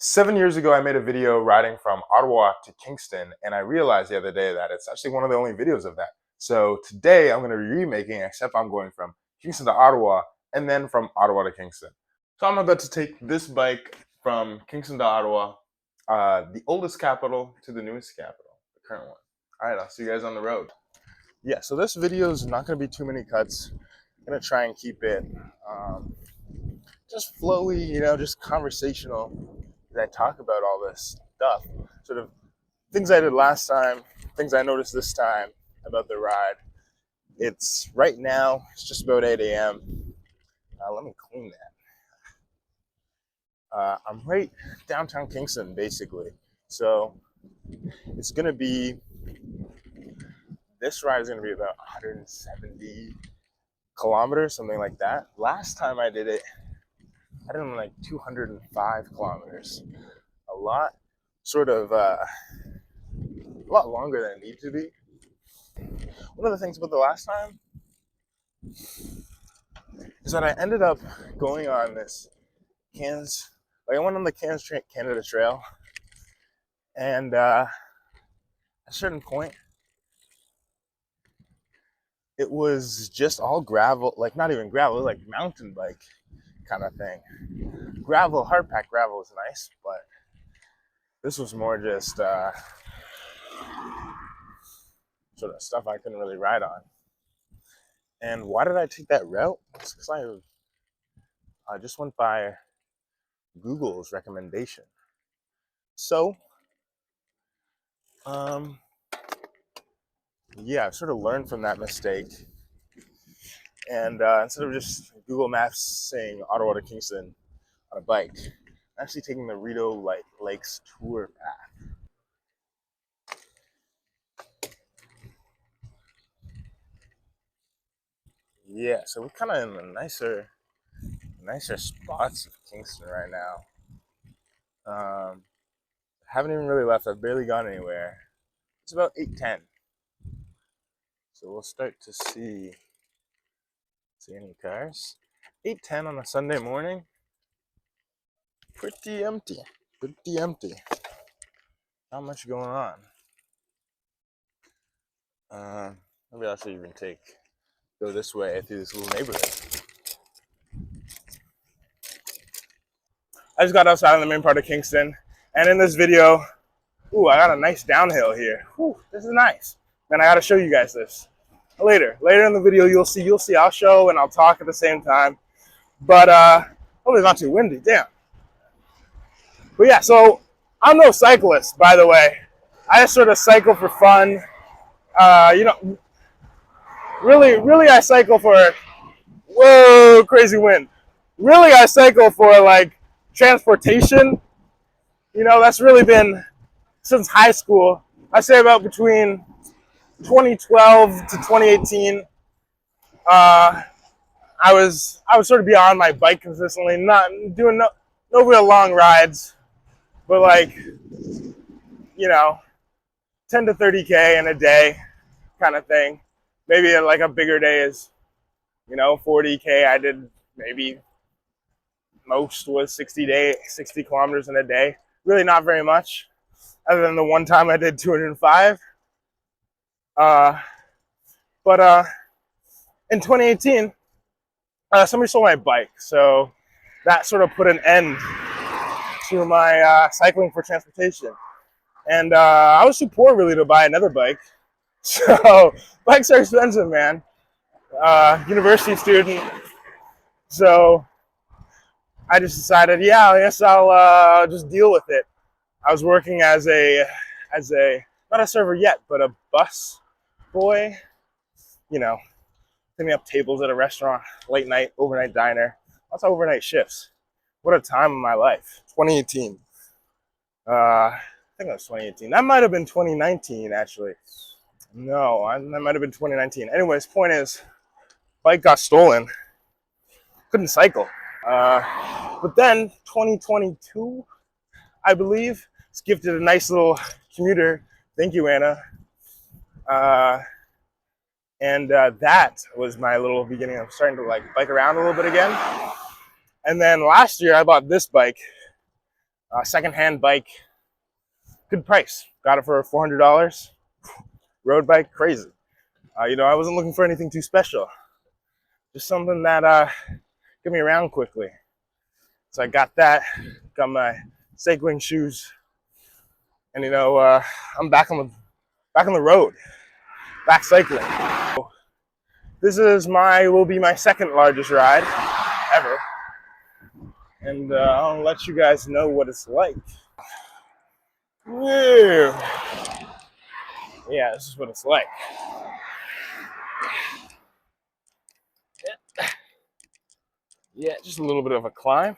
7 years ago, I made a video riding from Ottawa to Kingston, and I realized the other day that it's actually one of the only videos of that. So today I'm going to be remaking, except I'm going from Kingston to Ottawa and then from Ottawa to Kingston. So I'm about to take this bike from Kingston to Ottawa, the oldest capital to the newest capital, the current one. All right, I'll see you guys on the road. Yeah, so this video is not going to be too many cuts. I'm going to try and keep it just flowy, just conversational. I talk about all this stuff, sort of things I did last time, things I noticed this time about the ride. It's right now, it's just about 8 a.m. Let me clean that. I'm right downtown Kingston, basically. So it's going to be, this ride is going to be about 170 kilometers, something like that. Last time I did it, I did like 205 kilometers. A lot longer than it needed to be. One of the things about the last time is that I ended up going on this I went on the Canada Trail, and at a certain point, it was just all gravel, like not even gravel, it was like mountain bike kind of thing. Gravel, hard pack gravel is nice, but this was more just sort of stuff I couldn't really ride on. And why did I take that route? It's because I just went by Google's recommendation. So, yeah, I've sort of learned from that mistake. And instead of just Google Maps saying Ottawa to Kingston on a bike, I'm actually taking the Rideau Lakes tour path. Yeah, so we're kind of in the nicer spots of Kingston right now. Haven't even really left. I've barely gone anywhere. It's about 8:10, so we'll start to see any cars. 8:10 on a Sunday morning. Pretty empty. Not much going on. Maybe I should even go this way through this little neighborhood. I just got outside in the main part of Kingston, and in this video, I got a nice downhill here. This is nice. Man, I gotta show you guys this. Later in the video, you'll see. I'll show and I'll talk at the same time. But hopefully it's not too windy. Damn. But yeah, so I'm no cyclist, by the way. I just sort of cycle for fun. Really, I cycle for, whoa, crazy wind. Really, I cycle for like transportation. That's really been since high school. I say about between 2012 to 2018. I was sort of be on my bike consistently, not doing no real long rides, but like 10 to 30K in a day kind of thing. Maybe like a bigger day is 40K. I did maybe most was 60 kilometers in a day. Really not very much, other than the one time I did 205. But in 2018, somebody stole my bike, so that sort of put an end to my cycling for transportation. And I was too poor really to buy another bike, so bikes are expensive, man. University student, so I just decided, I guess I'll just deal with it. I was working as a not a server yet, but a bus boy, picking up tables at a restaurant, late night, overnight diner. Lots of overnight shifts. What a time in my life. 2018. I think that was 2018. That might have been 2019, actually. No, that might have been 2019. Anyways, point is, bike got stolen. Couldn't cycle. But then 2022, I believe, was gifted a nice little commuter. Thank you, Anna. And that was my little beginning of starting to like bike around a little bit again. And then last year I bought this bike. Secondhand bike, good price. Got it for $400. Road bike, crazy. I wasn't looking for anything too special. Just something that get me around quickly. So I got that. Got my cycling shoes, and I'm back on the road, back cycling. So this will be my second largest ride ever, and I'll let you guys know what it's like. Woo. Yeah, this is what it's like. Yeah, just a little bit of a climb.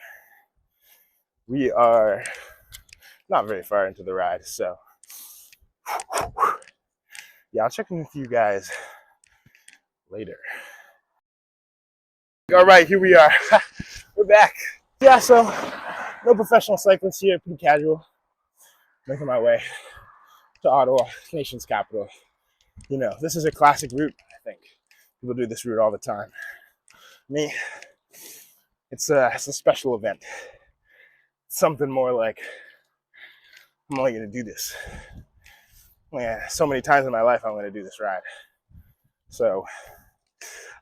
We are not very far into the ride, so yeah, I'll check in with you guys later. All right, here we are. We're back. Yeah, so no professional cyclists here, pretty casual. Making my way to Ottawa, nation's capital. This is a classic route, I think. People do this route all the time. Me, it's a special event. It's something more like, I'm only going to do this. Yeah, so many times in my life I'm going to do this ride. So,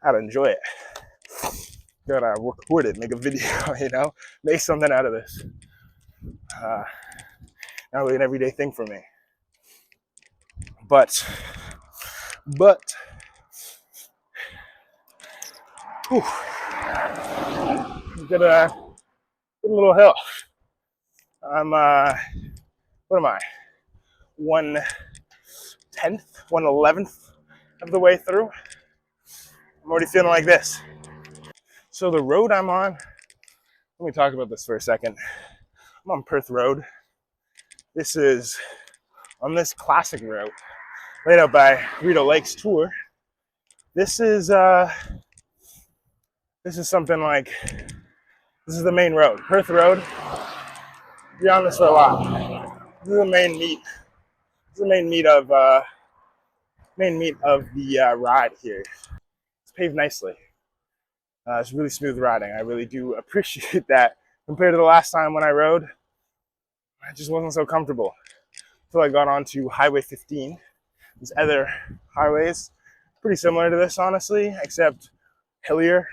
I gotta enjoy it. Gotta record it, make a video, make something out of this. Not really an everyday thing for me. But, whew, get a little hill. I'm, what am I? 1/10th, 1/11th of the way through. I'm already feeling like this. So the road I'm on, let me talk about this for a second. I'm on Perth Road. This is on this classic route laid out by Rideau Lakes Tour. This is something like, this is the main road, Perth Road. Be on this for a lot. This is the main meat. This is the main meat of the ride here. It's paved nicely. It's really smooth riding. I really do appreciate that. Compared to the last time when I rode, I just wasn't so comfortable. Until I got onto Highway 15. These other highways, pretty similar to this, honestly, except hillier,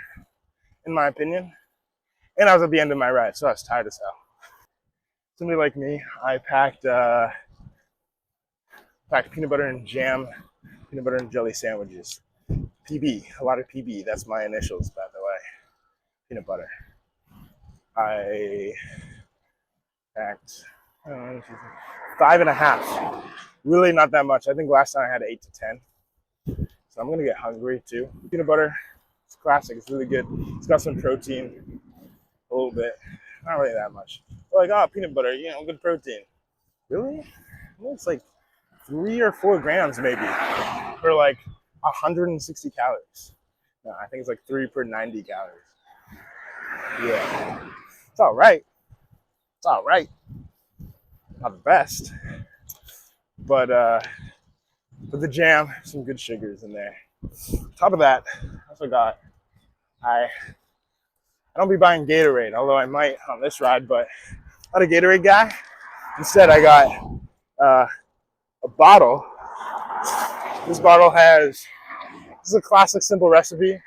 in my opinion. And I was at the end of my ride, so I was tired as hell. Somebody like me, I packed peanut butter and jam, peanut butter and jelly sandwiches. PB, a lot of PB. That's my initials, by the way. Peanut butter. I packed 5.5. Really not that much. I think last time I had 8 to 10. So I'm gonna get hungry too. Peanut butter, it's classic. It's really good. It's got some protein, a little bit. Not really that much. We're like, oh, peanut butter, good protein. Really? It's like 3 or 4 grams maybe for like 160 calories. No, I think it's like 3 per 90 calories. Yeah, it's all right. It's all right. Not the best, but with the jam, some good sugars in there. On top of that, I also got I don't be buying Gatorade, although I might on this ride, but I'm not a Gatorade guy. Instead, I got a bottle. This bottle this is a classic simple recipe.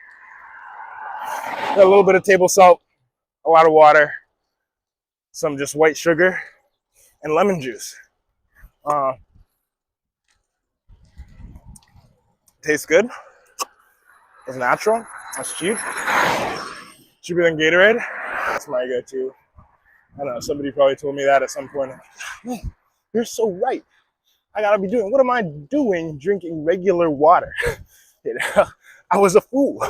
Got a little bit of table salt, a lot of water, some just white sugar, and lemon juice. Tastes good. It's natural. That's cheap. Cheaper than Gatorade. That's my go-to. I don't know, somebody probably told me that at some point. Man, you're so right. What am I doing drinking regular water? I was a fool.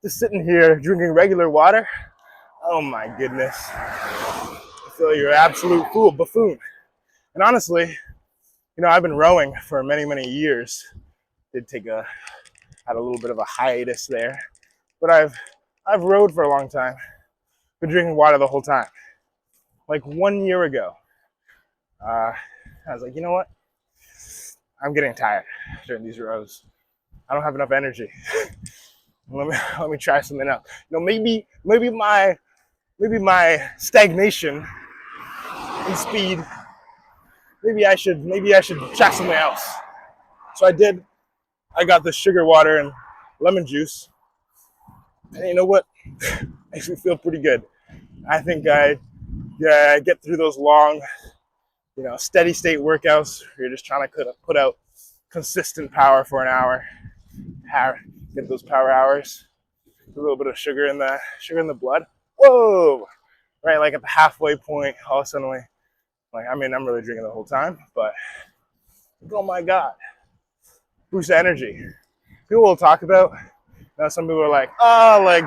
Just sitting here drinking regular water. Oh my goodness. I feel like you're an absolute fool, buffoon. And honestly, I've been rowing for many, many years. Had a little bit of a hiatus there, but I've rowed for a long time. Been drinking water the whole time. Like 1 year ago, I was like, you know what? I'm getting tired during these rows. I don't have enough energy. let me try something else. Maybe my stagnation in speed. Maybe I should try something else. So I did. I got the sugar water and lemon juice. And you know what? Makes me feel pretty good. I think I get through those long, steady state workouts. Where you're just trying to put out consistent power for an hour. Get those power hours. A little bit of sugar in the blood. Whoa! Right, like at the halfway point, all of a sudden, I'm really drinking the whole time, but oh my god, boost energy. People will talk about. Now some people are like, oh, like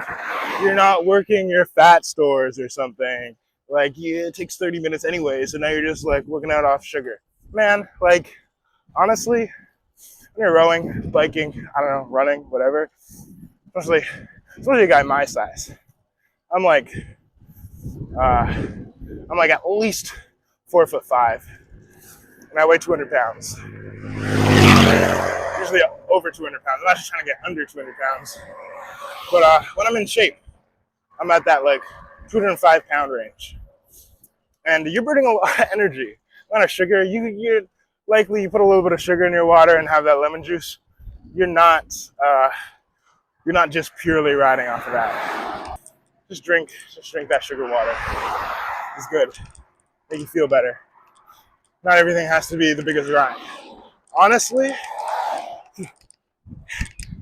you're not working your fat stores or something. Like it takes 30 minutes anyway, so now you're just like working out off sugar. Man, like honestly, when you're rowing, biking, I don't know, running, whatever, especially a guy my size, I'm like at least 4'5", and I weigh 200 pounds. Usually over 200 pounds. I'm actually trying to get under 200 pounds. But when I'm in shape, I'm at that like 205 pound range. And you're burning a lot of energy. A lot of sugar. You're likely you put a little bit of sugar in your water and have that lemon juice. You're not just purely riding off of that. Just drink that sugar water. It's good. Make you feel better. Not everything has to be the biggest grind. Honestly,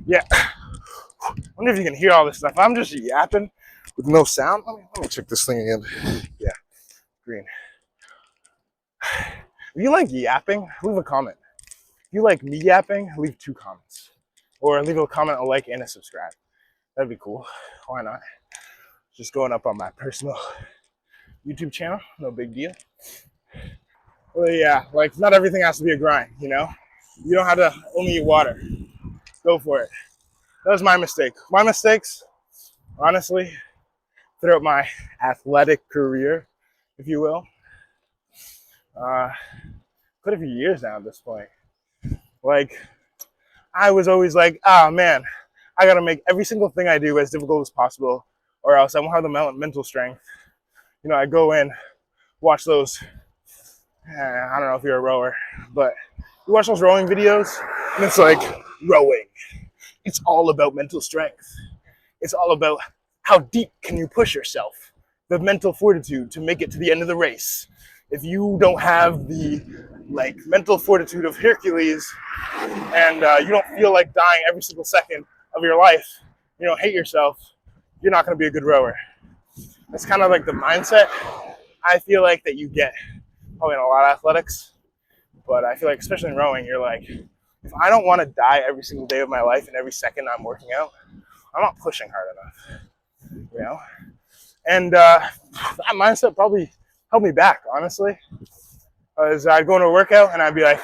yeah. I wonder if you can hear all this stuff. I'm just yapping with no sound. Let me check this thing again. Yeah, green. If you like yapping, leave a comment. If you like me yapping, leave 2 comments. Or leave a comment, a like, and a subscribe. That'd be cool. Why not? Just going up on my personal YouTube channel. No big deal. Well, yeah, like not everything has to be a grind, You don't have to only eat water. Go for it. That was my mistake. My mistakes, honestly, throughout my athletic career, if you will, quite a few years now at this point. Like, I was always like, man, I gotta make every single thing I do as difficult as possible, or else I won't have the mental strength. I go in, watch those. I don't know if you're a rower, but you watch those rowing videos, and it's like rowing. It's all about mental strength. It's all about how deep can you push yourself, the mental fortitude to make it to the end of the race. If you don't have the mental fortitude of Hercules, and you don't feel like dying every single second of your life, you don't hate yourself, you're not going to be a good rower. That's kind of like the mindset I feel like that you get probably in a lot of athletics, but I feel like especially in rowing, you're like, if I don't want to die every single day of my life and every second I'm working out, I'm not pushing hard enough, And that mindset probably held me back, honestly. As I'd go into a workout and I'd be like,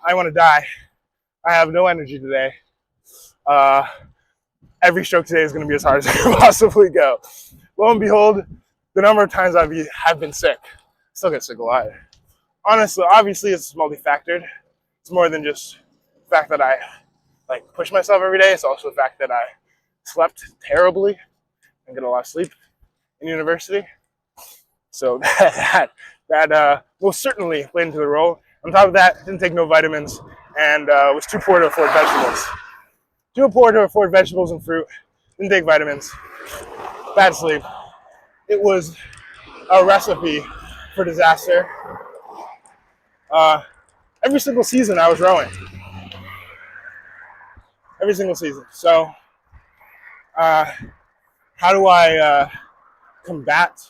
I want to die. I have no energy today. Every stroke today is going to be as hard as I can possibly go. Lo and behold, the number of times I've been sick. Still get sick a lot. Honestly, obviously it's multifactored. It's more than just the fact that I push myself every day. It's also the fact that I slept terribly and get a lot of sleep in university. So that most certainly played into the role. On top of that, didn't take no vitamins and was too poor to afford vegetables. Too poor to afford vegetables and fruit. Didn't take vitamins. Bad sleep. It was a recipe for disaster. Every single season I was rowing. Every single season. So how do I combat?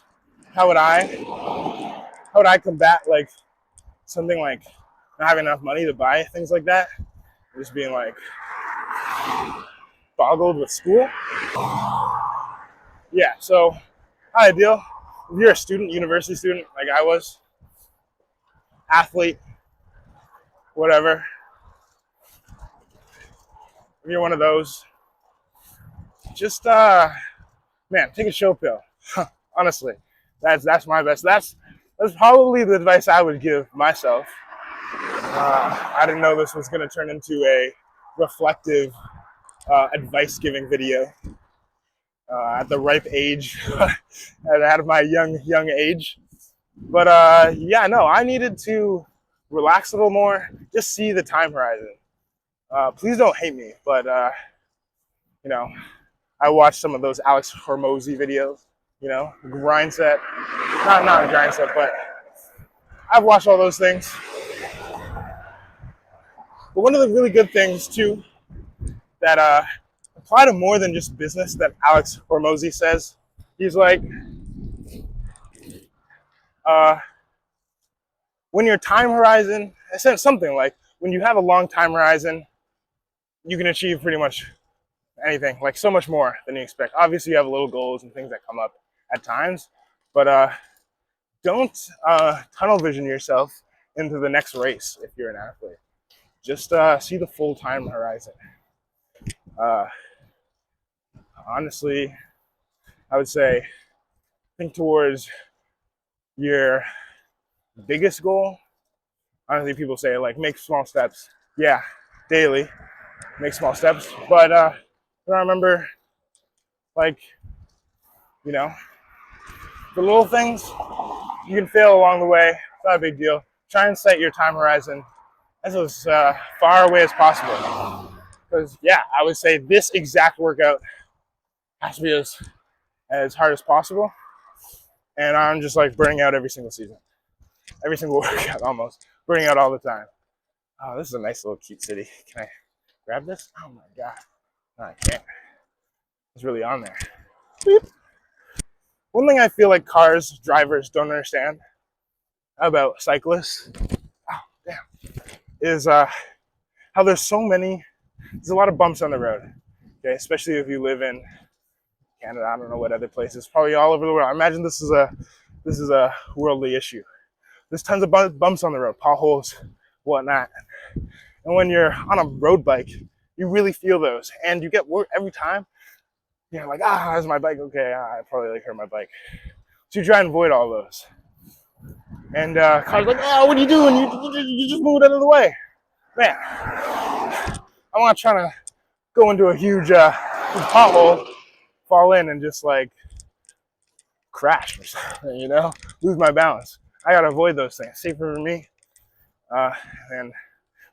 How would I combat something like not having enough money to buy things like that? Just being boggled with school. Yeah, so how I deal. If you're a student, university student, like I was, athlete, whatever, if you're one of those, just take a chill pill. Honestly, that's my best. That's probably the advice I would give myself. I didn't know this was going to turn into a reflective advice-giving video at the ripe age, out of my young age. But yeah, no, I needed to relax a little more, just see the time horizon. Please don't hate me, but you know, I watched some of those Alex Hormozy videos, grind set, not a grind set, but I've watched all those things. But one of the really good things too that apply to more than just business that Alex Hormozy says, he's like, uh, when your time horizon, I said something like, when you have a long time horizon, you can achieve pretty much anything, like so much more than you expect. Obviously, you have little goals and things that come up at times, but don't tunnel vision yourself into the next race if you're an athlete. Just see the full time horizon. Uh, honestly, I would say think towards your biggest goal. Honestly, people say like make small steps. Yeah, daily, make small steps. But I remember, like, you know, the little things, you can fail along the way. It's not a big deal. Try and set your time horizon as far away as possible. Because, yeah, I would say this exact workout has to be as hard as possible. And I'm just like burning out every single season. Every single workout almost. Burning out all the time. Oh, this is a nice little cute city. Can I grab this? Oh my God. No, I can't. It's really on there. Beep. One thing I feel like drivers don't understand about cyclists, oh, damn, is how there's a lot of bumps on the road. Okay, especially if you live in Canada, I don't know what other places, probably all over the world. I imagine this is a worldly issue. There's tons of bumps on the road, potholes, whatnot. And when you're on a road bike, you really feel those, and you get work every time. You're like, how's my bike? Okay, I probably hurt my bike. So you try and avoid all those. And cars like, what are you doing? You just moved out of the way, man. I'm not trying to go into a huge pothole, fall in, and just like crash or something, lose my balance. I gotta avoid those things. Safer for me, and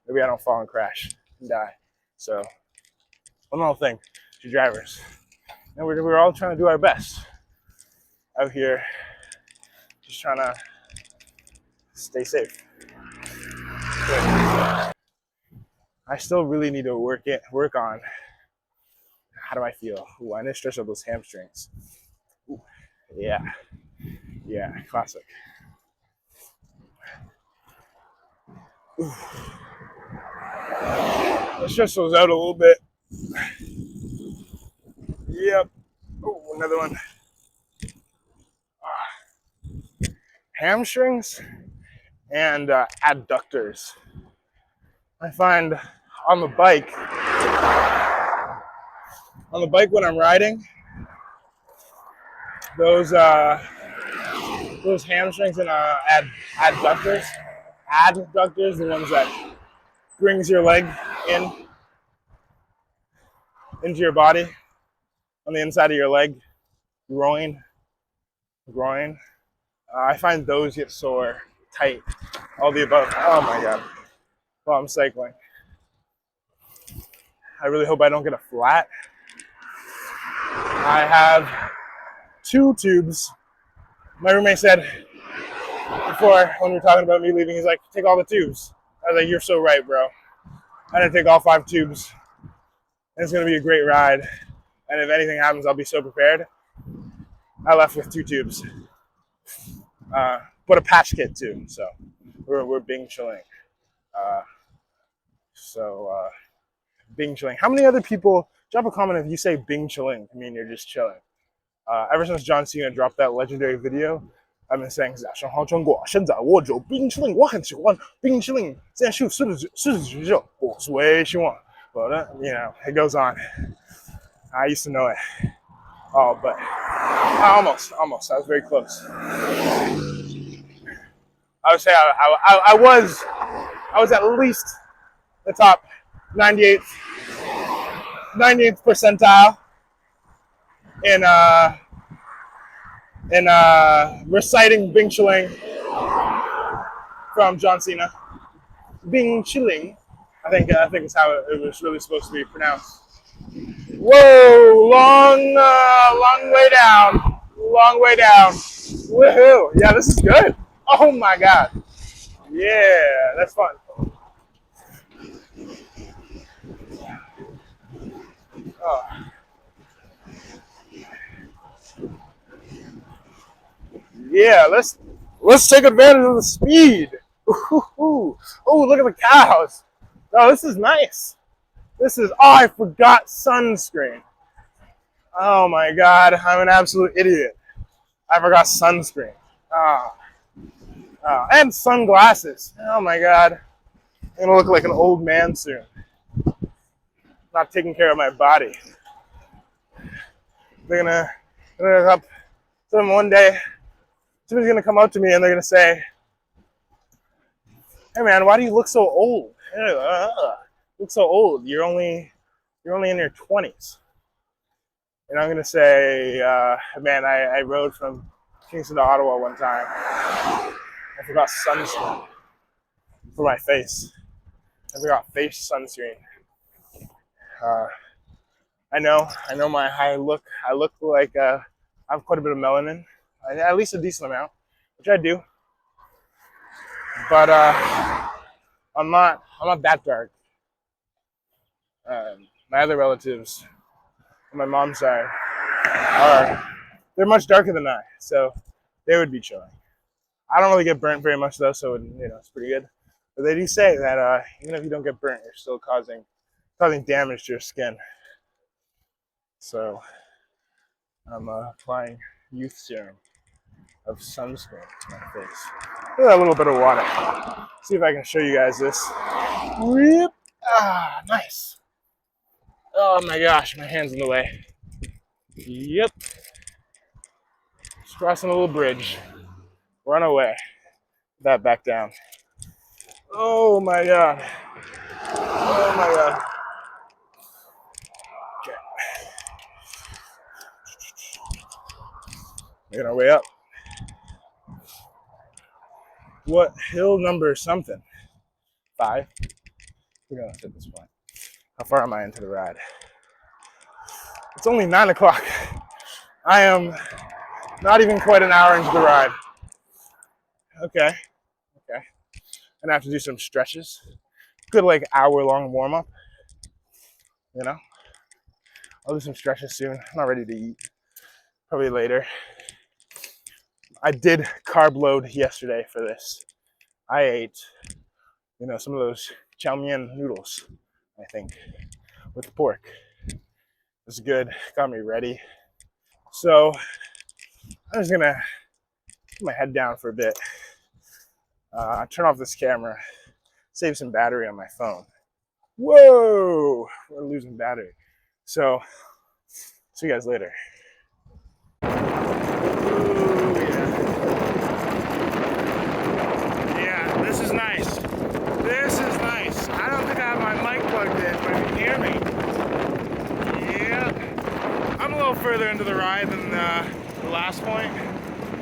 maybe I don't fall and crash and die. So one little thing to drivers, and we're all trying to do our best out here, just trying to stay safe. But I still really need to work on. How do I feel? Ooh, I need to stretch out those hamstrings. Ooh, yeah, classic. Ooh. Let's stretch those out a little bit. Yep. Oh, another one. Hamstrings and adductors. I find on the bike when I'm riding, those hamstrings and adductors, the ones that brings your leg into your body, on the inside of your leg, groin. I find those get sore, tight, all the above. Oh my God, while I'm cycling. I really hope I don't get a flat. I have 2 tubes. My roommate said before, when we were talking about me leaving, he's like, take all the tubes. I was like, you're so right, bro. I'm going to take all 5 tubes. And it's going to be a great ride. And if anything happens, I'll be so prepared. I left with 2 tubes. But a patch kit too. So we're Bing chilling. Bing chilling. How many other people, drop a comment if you say Bing chilling to mean you're just chilling. Ever since John Cena dropped that legendary video, I've been saying 小豪中国现在我就冰淇淋，我很喜欢冰淇淋。现在是49，我最希望。But it goes on. I used to know it. Oh, but almost. I was very close. I would say I was at least the top 98th percentile in in reciting Bing Chilling from John Cena. Bing Chilling, I think is how it was really supposed to be pronounced. Whoa, long way down, long way down. Woohoo! Yeah, this is good. Oh my god. Yeah, that's fun. Oh, yeah, let's take advantage of the speed. Ooh, oh, look at the cows. Oh, this is nice. This is. Oh, I forgot sunscreen. Oh my god, I'm an absolute idiot. I forgot sunscreen. Oh, oh, and sunglasses. Oh my god, I'm gonna look like an old man soon. Not taking care of my body. They're gonna up. Some one day, somebody's gonna come up to me and they're gonna say, "Hey man, why do you look so old? Look so old. You're only in your 20s." And I'm gonna say, "Man, I rode from Kingston to Ottawa one time. I forgot sunscreen for my face. I forgot face sunscreen. Uh, I know I look like I have quite a bit of melanin, at least a decent amount, which I do. But I'm not that dark. My other relatives on my mom's side are they're much darker than I, so they would be chilling. I don't really get burnt very much though, so it's pretty good. But they do say that even if you don't get burnt, you're still causing damage to your skin. So I'm applying youth serum of sunscreen to my face. With a little bit of water. See if I can show you guys this. Whip. Ah, nice. Oh my gosh, my hand's in the way. Yep. Just crossing a little bridge. Run away. That back down. Oh my god. Oh my god. Okay. Making our way up. What hill number something? 5. We're gonna at this point. How far am I into the ride? It's only 9 o'clock. I am not even quite an hour into the ride. Okay. I'm gonna have to do some stretches. Good like hour-long warm-up. I'll do some stretches soon. I'm not ready to eat. Probably later. I did carb load yesterday for this. I ate, some of those chow mein noodles, I think, with pork. It was good. Got me ready. So I'm just gonna put my head down for a bit. Turn off this camera. Save some battery on my phone. Whoa! We're losing battery. So, see you guys later. Yeah, this is nice. This is nice. I don't think I have my mic plugged in, but you can hear me. Yeah. I'm a little further into the ride than the last point.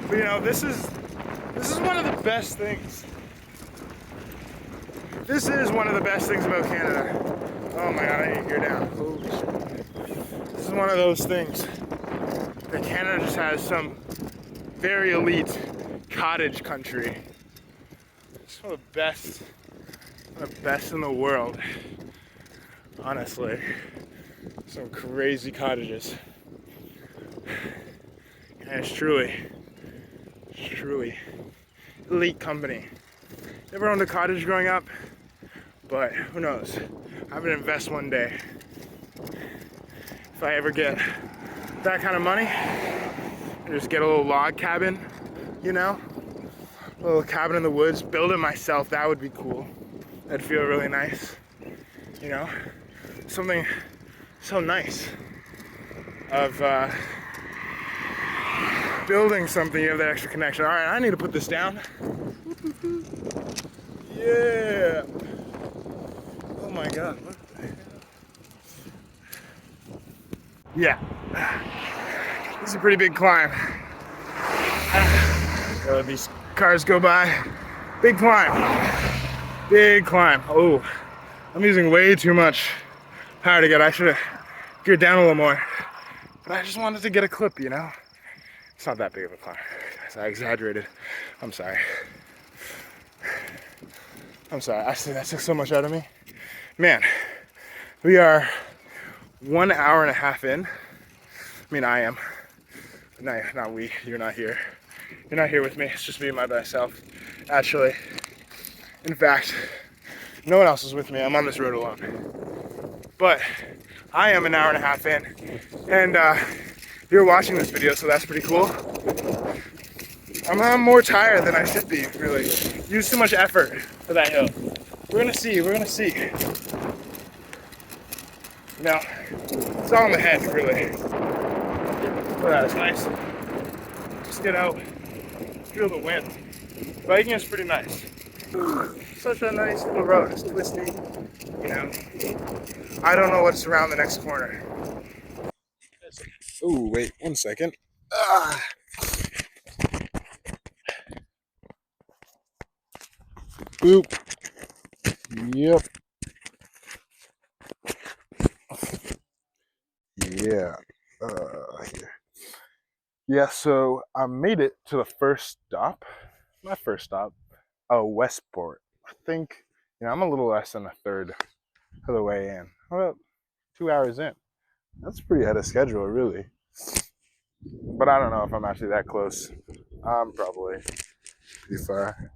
But this is one of the best things. This is one of the best things about Canada. Oh my god, I need to gear down. Holy shit. This is one of those things that Canada just has some very elite cottage country. It's one of the best in the world. Honestly. Some crazy cottages. And it's truly elite company. Never owned a cottage growing up, but who knows? I'm gonna invest one day. If I ever get that kind of money, and just get a little log cabin, a little cabin in the woods, build it myself, that would be cool. That'd feel really nice, something so nice of building something. You have that extra connection. All right, I need to put this down. Yeah. Oh my god. What the hell? Yeah. This is a pretty big climb. So these cars go by. Big climb. Big climb. Oh, I'm using way too much power to get. I should have geared down a little more. But I just wanted to get a clip, you know? It's not that big of a climb. I exaggerated. I'm sorry. I'm sorry. That took so much out of me. Man, we are 1 hour and a half in. I mean, I am. No, not we. You're not here. You're not here with me. It's just me and my best self. Actually, in fact, no one else is with me. I'm on this road alone. But I am 1 hour and a half in. And you're watching this video, so that's pretty cool. I'm more tired than I should be, really. Used too much effort for that hill. We're gonna see. No, it's all in the head, really. But that's nice. Just get out, feel the wind. Biking is pretty nice. Such a nice little road. It's twisty, you know. I don't know what's around the next corner. Oh, wait, 1 second. Boop. Yep. Yeah. Here. Yeah, so I made it to the first stop. My first stop. Westport. I think, I'm a little less than a third of the way in. About 2 hours in. That's pretty ahead of schedule, really. But I don't know if I'm actually that close. I'm probably pretty far.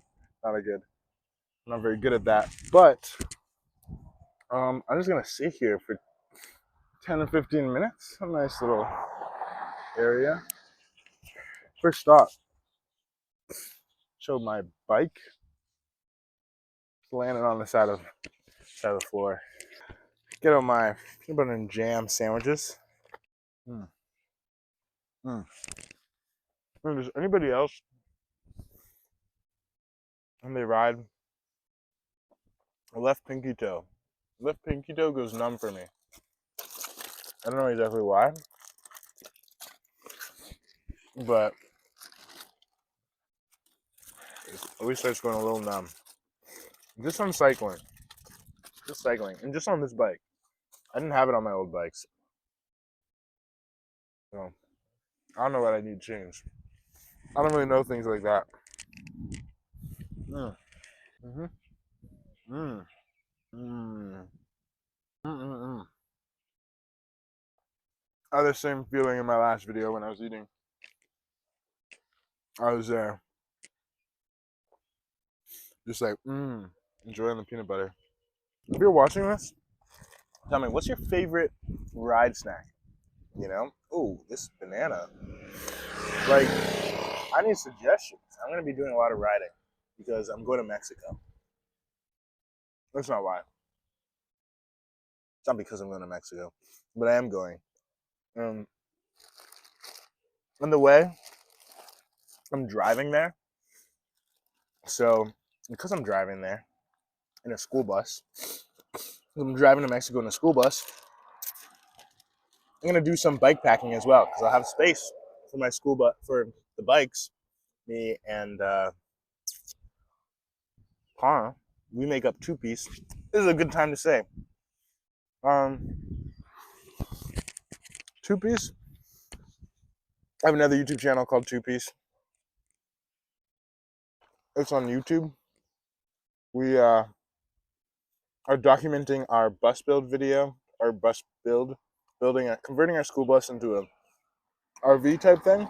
Not very good at that. But I'm just gonna sit here for 10 to 15 minutes. A nice little area. First stop. Showed my bike. It's landing on the side of the floor. Get out my peanut butter and jam sandwiches. Does anybody else, when they ride, left pinky toe? Left pinky toe goes numb for me. I don't know exactly why, but it always starts going a little numb. Just on cycling. And just on this bike. I didn't have it on my old bikes. So, I don't know what I need to change. I don't really know things like that. Mm. Mm-hmm. Mm. Mm. Mm-mm-mm. I had the same feeling in my last video when I was eating. I was just like, enjoying the peanut butter. If you're watching this, tell me, what's your favorite ride snack? Oh, this banana. Like, I need suggestions. I'm going to be doing a lot of riding because I'm going to Mexico. That's not why. It's not because I'm going to Mexico, but I am going. On the way, I'm driving there. So, because I'm driving there in a school bus, I'm driving to Mexico in a school bus, I'm going to do some bike packing as well because I'll have space for my school bus, for the bikes. Me and Connor, we make up two-piece. This is a good time to say. Two-piece. I have another YouTube channel called Two Piece. It's on YouTube. We are documenting our bus build video, our bus build, converting our school bus into a RV type thing.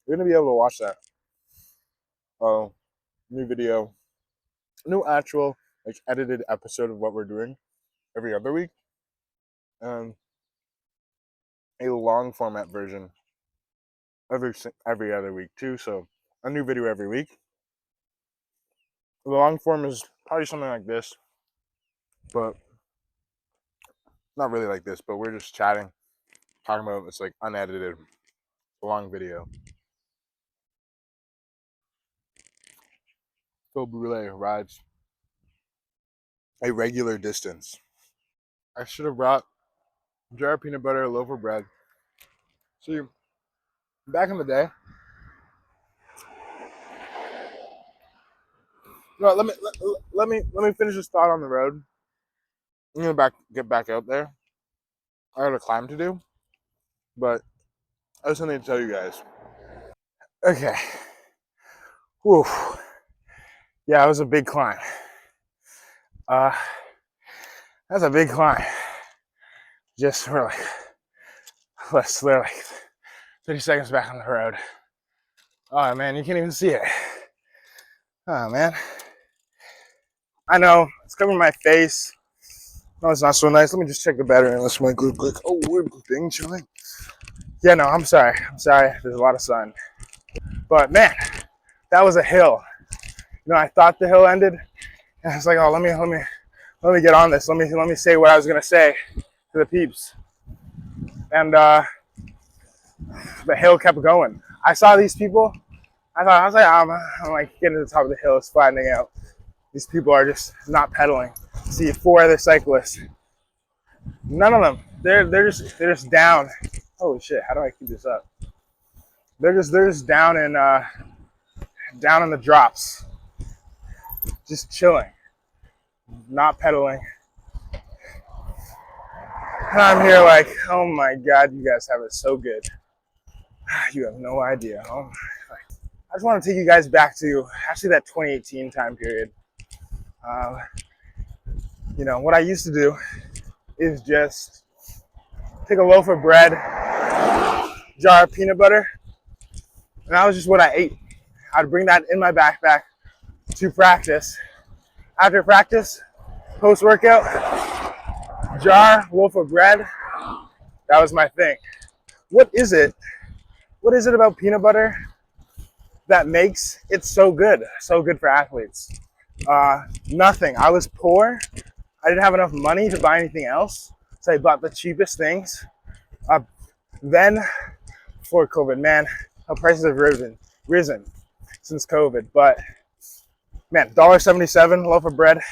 You're gonna be able to watch that. New video, new actual edited episode of what we're doing every other week, and a long format version every other week too. So a new video every week. The long form is probably something like this, but not really like this. But we're just chatting, talking about it's like unedited, long video. Phil Brule rides a regular distance. I should have brought jar of peanut butter, a loaf of bread. See, back in the day, No, let me finish this thought on the road. I'm gonna get back out there. I got a climb to do, but I have something to tell you guys. Okay. Whew. Yeah, it was a big climb. Uh, that's a big climb. Just for like, literally 30 seconds back on the road. Oh man, you can't even see it. Oh man. I know, it's covering my face. No, it's not so nice. Let me just check the battery and let's make quick. Oh, we're being chilling. Yeah, no, I'm sorry. There's a lot of sun. But man, that was a hill. You know, I thought the hill ended. And I was like, oh, let me get on this. Let me say what I was gonna say to the peeps. And the hill kept going. I saw these people. I was like, I'm like getting to the top of the hill, it's flattening out. These people are just not pedaling. See 4 other cyclists. None of them. They're just down. Holy shit! How do I keep this up? They're just down in the drops, just chilling, not pedaling. And I'm here like, oh my god, you guys have it so good. You have no idea. Oh, I just want to take you guys back to actually that 2018 time period. You know, what I used to do is just take a loaf of bread, jar of peanut butter, and that was just what I ate. I'd bring that in my backpack to practice. After practice, post-workout, jar, loaf of bread, that was my thing. What is it about peanut butter that makes it so good for athletes? Nothing. I was poor. I didn't have enough money to buy anything else, so I bought the cheapest things. Then, before COVID, man, how prices have risen since COVID. But man, $1.77 loaf of bread.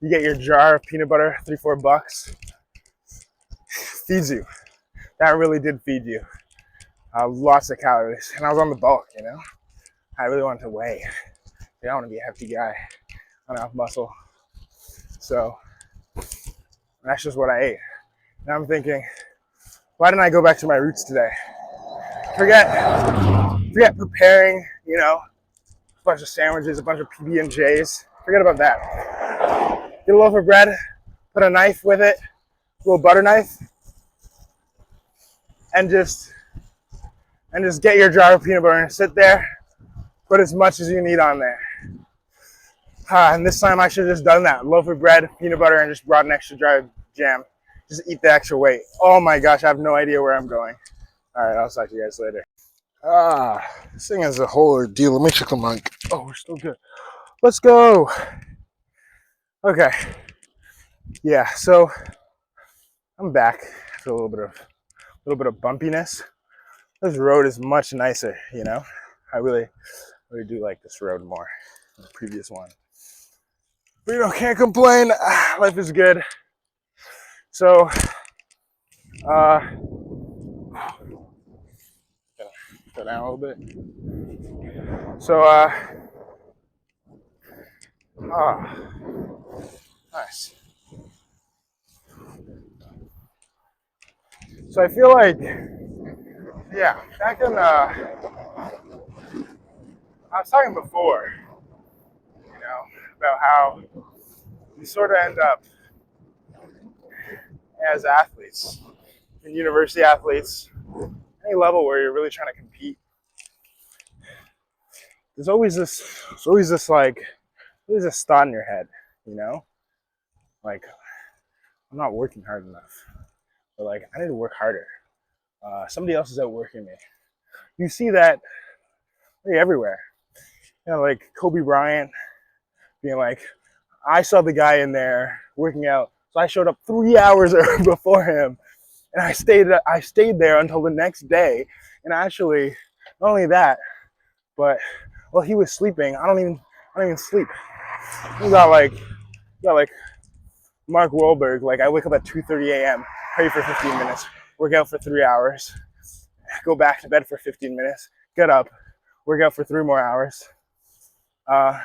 You get your jar of peanut butter, $3-4. Feeds you. That really did feed you. Lots of calories, and I was on the bulk. You know, I really wanted to weigh. I don't want to be a hefty guy. I don't have muscle, so that's just what I ate. And I'm thinking, why didn't I go back to my roots today? Forget preparing, you know, a bunch of sandwiches, a bunch of PB&Js. Forget about that. Get a loaf of bread, put a knife with it, a little butter knife, and just get your jar of peanut butter and sit there, put as much as you need on there. And this time I should have just done that. Loaf of bread, peanut butter, and just brought an extra jar of jam. Just eat the extra weight. Oh my gosh, I have no idea where I'm going. All right, I'll talk to you guys later. This thing is a whole ordeal. Let me check the mic. Oh, we're still good. Let's go. Okay. Yeah, so I'm back after a little bit of bumpiness. This road is much nicer, you know. I really do like this road more than the previous one. But you know, can't complain. Life is good. So, go down a little bit. So, nice. So I feel like, yeah, back in, I was talking before, you know, about how we sort of end up as athletes, and university athletes, any level where you're really trying to compete. There's always this thought in your head, you know, like, I'm not working hard enough, or like, I need to work harder. Somebody else is outworking me. You see that everywhere. You know, like Kobe Bryant being like, I saw the guy in there working out, so I showed up 3 hours before him, and I stayed there until the next day. And actually, not only that, but while he was sleeping, I don't even sleep. You got like Mark Wahlberg. Like, I wake up at 2:30 a.m., pray for 15 minutes, work out for 3 hours, go back to bed for 15 minutes, get up, work out for 3 more hours. And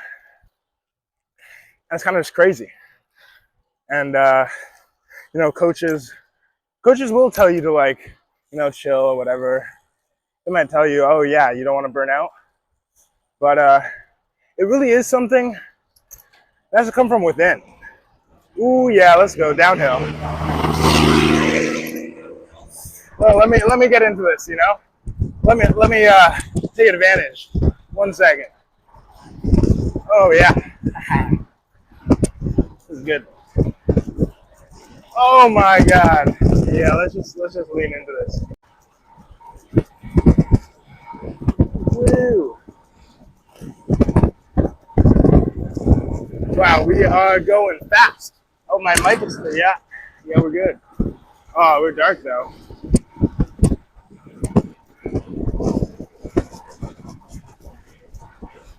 it's kind of just crazy. And coaches will tell you to, like, chill or whatever. They might tell you, oh yeah, you don't want to burn out, but it really is something that has to come from within. Ooh yeah, let's go downhill. Well, let me get into this. Let me take advantage. 1 second. Oh yeah, this is good. Oh my god. Yeah, let's just lean into this. Woo. Wow, we are going fast. Oh, my mic is still, yeah. Yeah, we're good. Oh, we're dark though.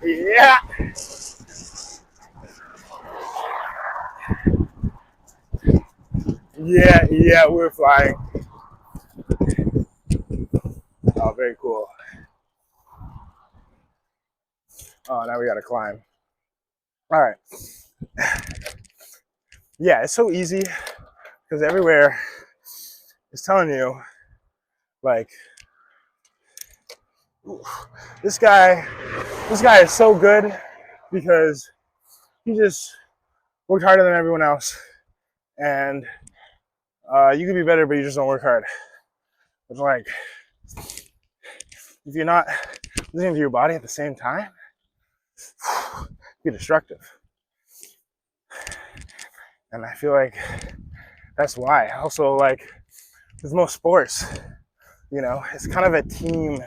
Yeah. Yeah, we're flying. Oh, very cool. Oh, now we gotta climb. All right. Yeah, it's so easy because everywhere is telling you, like, this guy is so good because he just worked harder than everyone else, and you can be better, but you just don't work hard. It's like, if you're not listening to your body at the same time, be destructive. And I feel like that's why. Also, like, with most sports, it's kind of a team.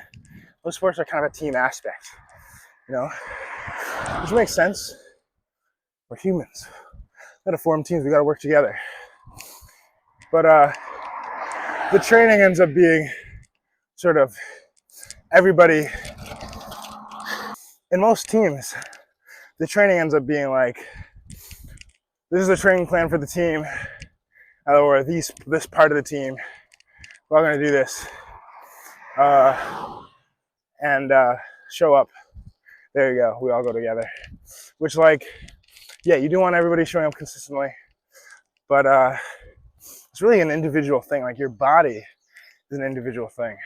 Most sports are kind of a team aspect, which makes sense. We're humans. We gotta form teams. We gotta work together. But the training ends up being sort of everybody. In most teams, the training ends up being like, this is the training plan for the team, or this part of the team. We're all gonna do this, and show up. There you go. We all go together. Which, like, yeah, you do want everybody showing up consistently, but it's really an individual thing. Like, your body is an individual thing.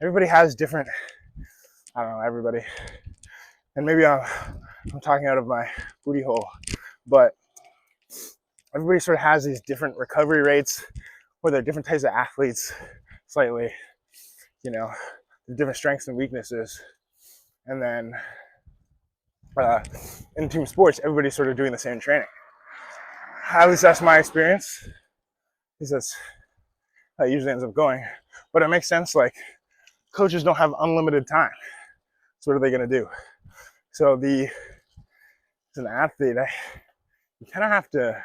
Everybody has different, I don't know, everybody. And maybe I'm talking out of my booty hole, but everybody sort of has these different recovery rates, or they're different types of athletes, slightly, different strengths and weaknesses. And then in team sports, everybody's sort of doing the same training. At least that's my experience. Because that's how it usually ends up going. But it makes sense, like, coaches don't have unlimited time. So what are they gonna do? So as an athlete, you kind of have to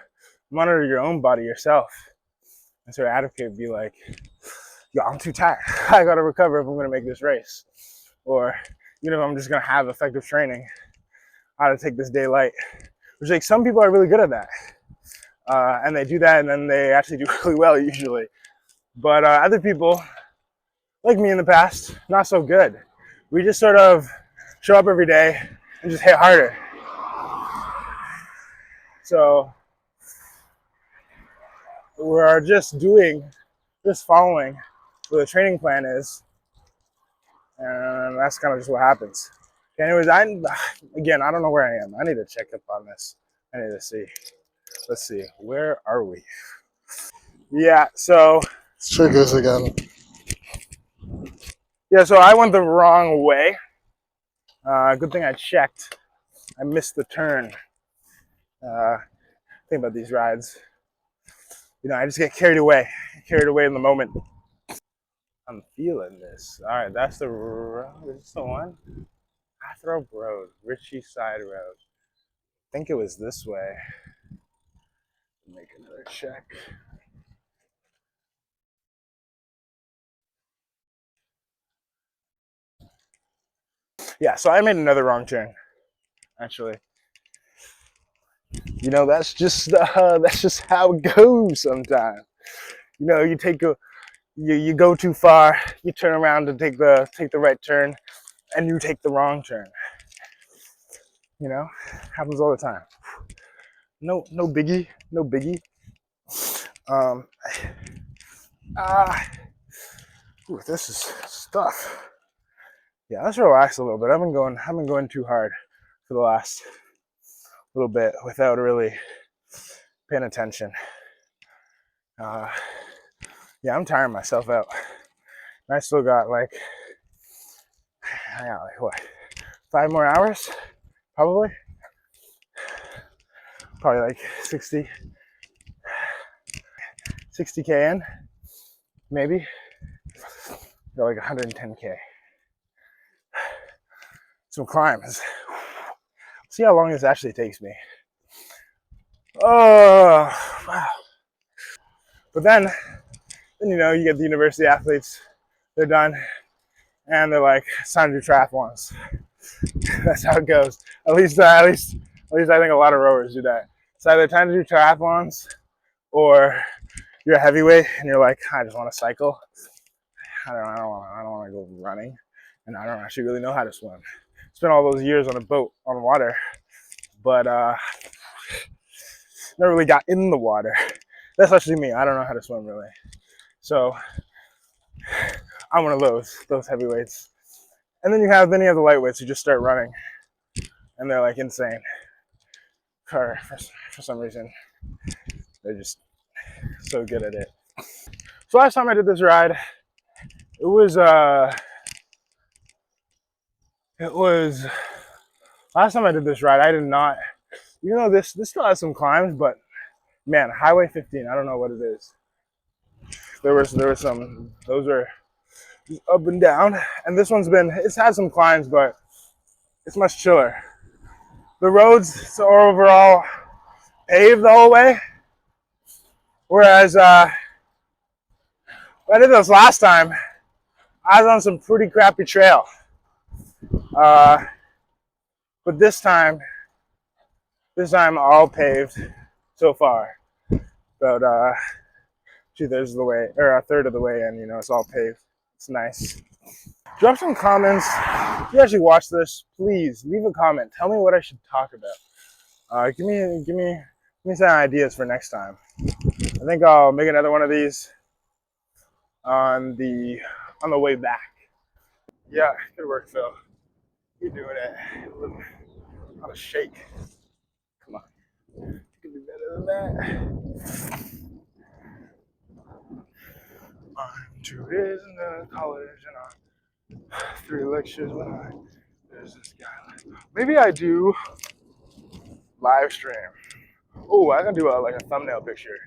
monitor your own body yourself and sort of advocate, be like, yo, I'm too tired. I gotta recover if I'm gonna make this race. Or, if I'm just gonna have effective training, I gotta take this day light. Which, like, some people are really good at that. And they do that, and then they actually do really well usually. But other people, like me in the past, not so good. We just sort of show up every day and just hit harder. So we're just following what the training plan is, and that's kind of just what happens. Anyways, I don't know where I am. I need to check up on this. I need to see. Let's see. Where are we? Yeah, so let's check this again. Yeah, so I went the wrong way. Good thing I checked. I missed the turn. Think about these rides. I just get carried away in the moment. I'm feeling this. All right, that's the road. Is this the one? Athrop Road, Ritchie Side Road. I think it was this way. Make another check. Yeah, so I made another wrong turn, actually. That's just how it goes sometimes. You go too far, you turn around to take the right turn, and you take the wrong turn. You know, happens all the time. No biggie, no biggie. Um, this is stuff. Yeah, let's relax a little bit. I've been going too hard for the last little bit without really paying attention. Yeah, I'm tiring myself out. And I still got like what, 5 more hours? Probably like 60K in, maybe. Got like 110K. Some climbs. See how long this actually takes me. Oh, wow. But then you know, you get the university athletes, they're done, and they're like, it's time to do triathlons. That's how it goes. At least I think a lot of rowers do that. It's either time to do triathlons, or you're a heavyweight and you're like, I just want to cycle. I don't want to go running, and I don't actually really know how to swim. Spent all those years on a boat on water, but never really got in the water. That's actually me. I don't know how to swim really. So I'm one of those heavyweights. And then you have the lightweights who just start running, and they're like insane. For some reason, they're just so good at it. So last time I did this ride, it was last time I did this ride, I did not, you know, this still has some climbs, but man, Highway 15, I don't know what it is. There were some, those are up and down, and this one's it's had some climbs, but it's much chiller. The roads are overall paved the whole way, whereas when I did this last time, I was on some pretty crappy trail. But this time all paved so far. About 2/3 of the way, or a third of the way in, you know, it's all paved. It's nice. Drop some comments. If you actually watch this, please leave a comment. Tell me what I should talk about. Give me some ideas for next time. I think I'll make another one of these on the way back. Yeah, good work, Phil. You're doing it. Not a shake. Come on. You can do better than that. I'm 2 years in college and 3 lectures when there's this guy. Maybe I do live stream. Oh, I can do like a thumbnail picture.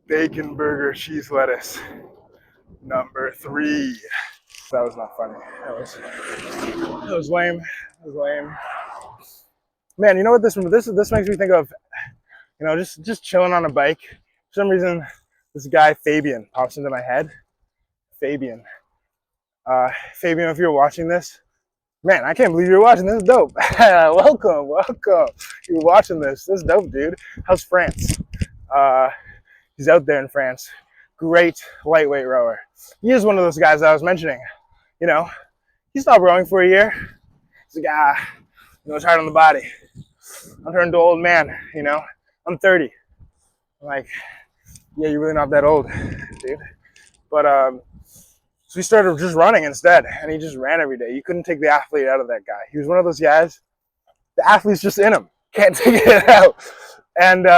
Bacon burger, cheese lettuce. Number 3. That was not funny. That was lame. That was lame. Man, you know what this makes me think of? You know, just chilling on a bike. For some reason, this guy Fabian pops into my head. Fabian, if you're watching this, man, I can't believe you're watching this. Dope. welcome. You're watching this. This is dope, dude. How's France? He's out there in France. Great lightweight rower. He is one of those guys I was mentioning. You know, he stopped rowing for a year. He's a guy, you know, it's hard on the body. I'm turning to old man, you know. I'm 30. I'm like, yeah, you're really not that old, dude. But so he started just running instead, and he just ran every day. You couldn't take the athlete out of that guy. He was one of those guys, the athlete's just in him. Can't take it out. And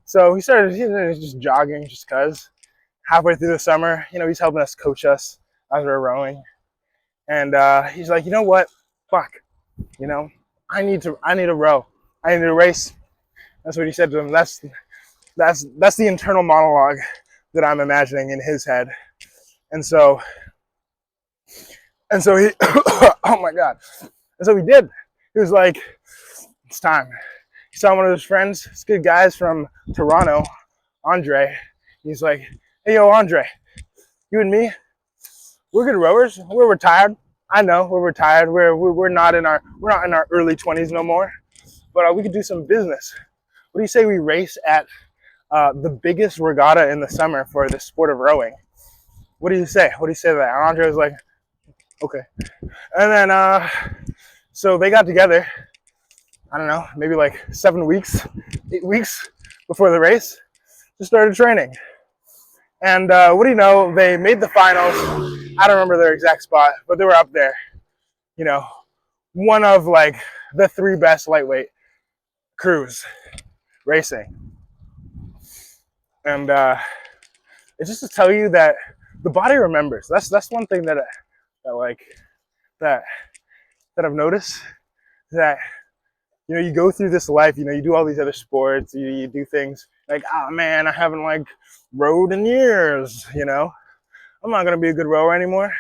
so he started just jogging just because. Halfway through the summer, you know, he's helping us coach us as we're rowing. And he's like, you know what? Fuck. You know, I need to row. I need to race. That's what he said to him. That's the internal monologue that I'm imagining in his head. And so he, oh my God. And so he did. He was like, it's time. He saw one of his friends, this good guys from Toronto, Andre. He's like, hey, yo, Andre, you and me, we're good rowers. We're retired. I know we're retired. We're not in our early 20s no more. But we could do some business. What do you say we race at the biggest regatta in the summer for the sport of rowing? What do you say? What do you say to that? And Andre was like, Okay. And then, so they got together, I don't know, maybe like 7 weeks, 8 weeks before the race, just started training. And what do you know, they made the finals. I don't remember their exact spot, but they were up there. You know, one of like the 3 best lightweight crews racing. And it's just to tell you that the body remembers. That's one thing that that I've noticed, that you go through this life, you do all these other sports, you do things like, oh man, I haven't like rowed in years, I'm not gonna be a good rower anymore.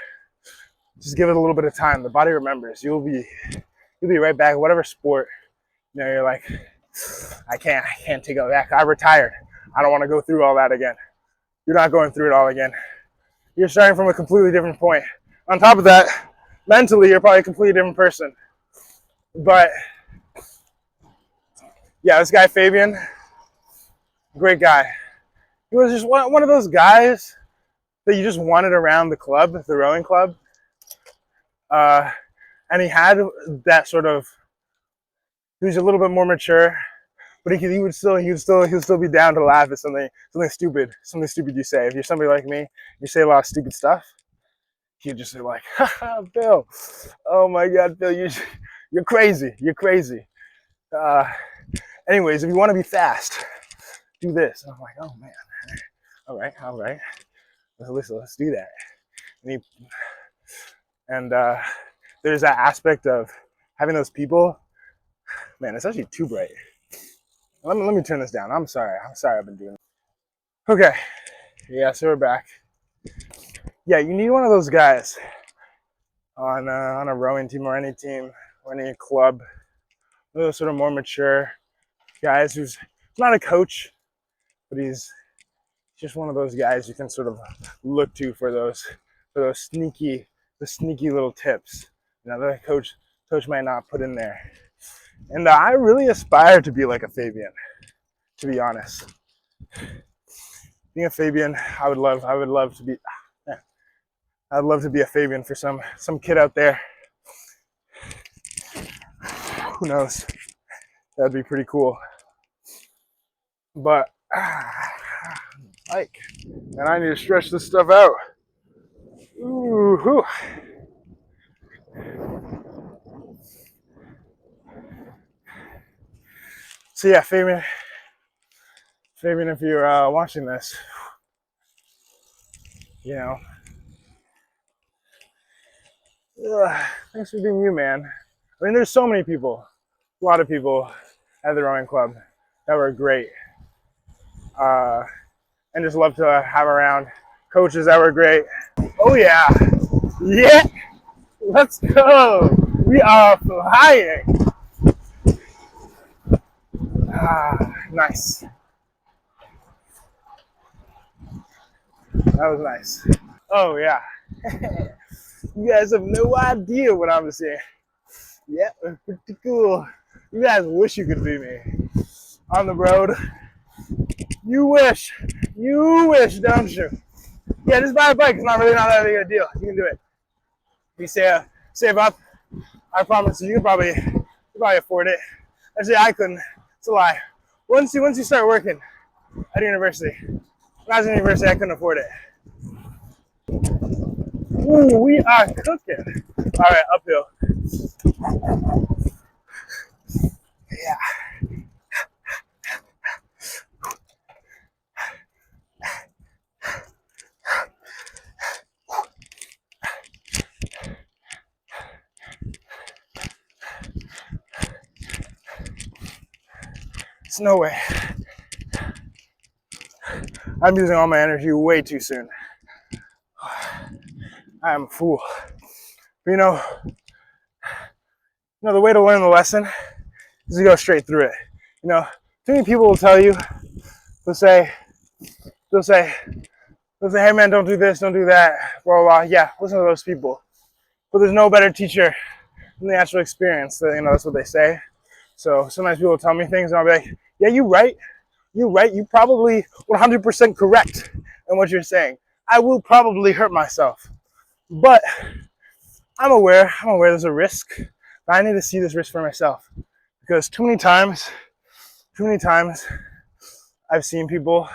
Just give it a little bit of time. The body remembers. You'll be right back. Whatever sport, you're like, I can't take it back. I retired. I don't want to go through all that again. You're not going through it all again. You're starting from a completely different point. On top of that, mentally, you're probably a completely different person. But yeah, this guy Fabian, great guy. He was just one of those guys that you just wanted around the club, the rowing club. And he had that sort of, he was a little bit more mature, but he would still be down to laugh at something stupid you say. If you're somebody like me, you say a lot of stupid stuff, he'd just say like, haha, Bill, oh my God, Bill, you're crazy. Anyways, if you want to be fast, do this. And I'm like, oh man, all right. Let's do that. And there's that aspect of having those people. Man, it's actually too bright. Let me turn this down. I'm sorry I've been doing it. Okay. Yeah, so we're back. Yeah, you need one of those guys on a rowing team or any club. One of those sort of more mature guys who's not a coach, but he's just one of those guys you can sort of look to for those sneaky little tips, that a coach might not put in there. And I really aspire to be like a Fabian, to be honest. Being a Fabian, I'd love to be a Fabian for some kid out there. Who knows? That'd be pretty cool. But and I need to stretch this stuff out. Ooh. So yeah, Fabian, if you're watching this, thanks for being you, man. I mean, there's so many people, a lot of people at the rowing club that were great, and just love to have around coaches that were great. Oh yeah, let's go. We are flying. Nice. That was nice. Oh yeah. You guys have no idea what I'm saying. Yeah, pretty cool. You guys wish you could be me on the road. You wish, don't you? Yeah, just buy a bike. It's not that big a deal. You can do it. If you save up, I promise you, you can probably afford it. Actually, I couldn't. It's a lie. Once you start working at university, when I was in university, I couldn't afford it. Ooh, we are cooking. All right, uphill. Yeah. It's no way. I'm using all my energy way too soon. I am a fool. But the way to learn the lesson is to go straight through it. Too many people will tell you, they'll say, hey man, don't do this, don't do that, blah, blah, blah. Yeah, listen to those people. But there's no better teacher than the actual experience. That's what they say. So sometimes people tell me things and I'll be like, yeah, you're right. You're probably 100% correct in what you're saying. I will probably hurt myself. But I'm aware there's a risk, but I need to see this risk for myself. Because too many times, I've seen people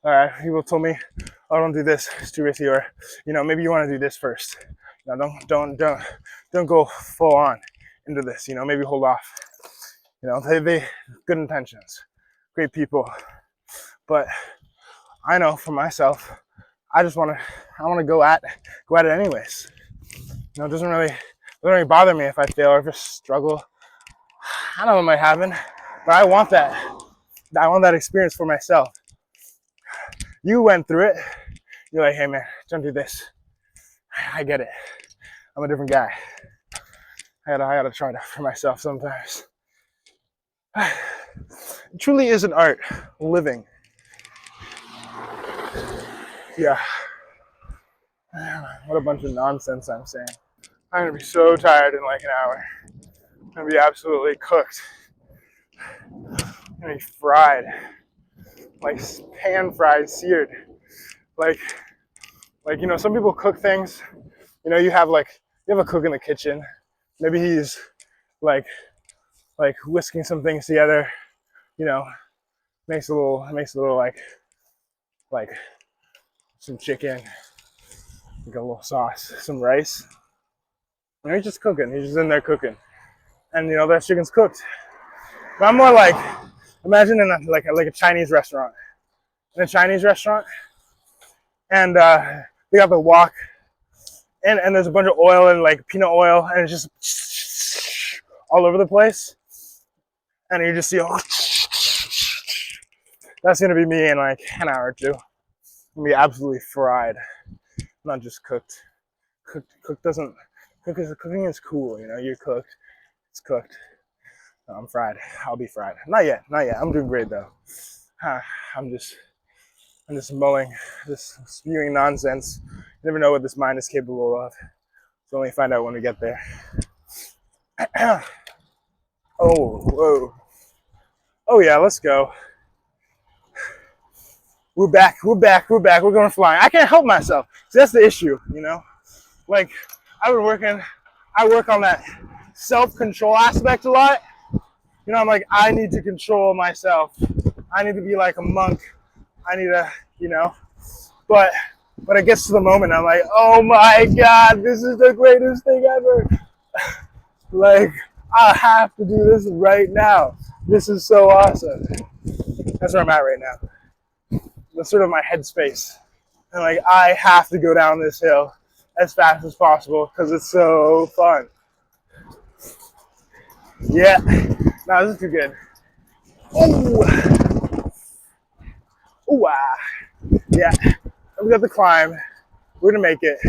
told me, oh, don't do this, it's too risky, or, maybe you want to do this first. Don't go full on into this, maybe hold off. They good intentions, great people. But I know for myself, I want to go at it anyways. It doesn't really bother me if I fail or if I struggle. I know what might happen, but I want that experience for myself. You went through it. You're like, hey man, don't do this. I get it. I'm a different guy. I gotta try that for myself sometimes. It truly is an art, living. Yeah. What a bunch of nonsense I'm saying. I'm gonna be so tired in like an hour. I'm gonna be absolutely cooked. I'm gonna be fried. Like pan fried, seared. Like some people cook things. You have a cook in the kitchen. Maybe he's like whisking some things together. Makes a little like some chicken, like a little sauce, some rice. He's just cooking. He's just in there cooking, and that chicken's cooked. But I'm more like, imagine in a Chinese restaurant. In a Chinese restaurant, and they got the wok, and there's a bunch of oil and like peanut oil, and it's just all over the place, and you just see, that's gonna be me in like an hour or two. I'm gonna be absolutely fried, not just cooked. Cooking is cool, you're cooked, it's cooked. No, I'm fried. I'll be fried. Not yet. I'm doing great though. I'm just mulling, just spewing nonsense. You never know what this mind is capable of. So only find out when we get there. Oh, whoa. Oh yeah, let's go. We're back. We're going flying. I can't help myself. So that's the issue, Like, I work on that self-control aspect a lot. I'm like, I need to control myself. I need to be like a monk. I need to, but it gets to the moment, I'm like, oh my God, this is the greatest thing ever. Like, I have to do this right now. This is so awesome. That's where I'm at right now. That's sort of my headspace. And like, I have to go down this hill as fast as possible because it's so fun. Yeah. No, this is too good. Oh. Ooh, ah. Yeah. We got the climb. We're gonna make it.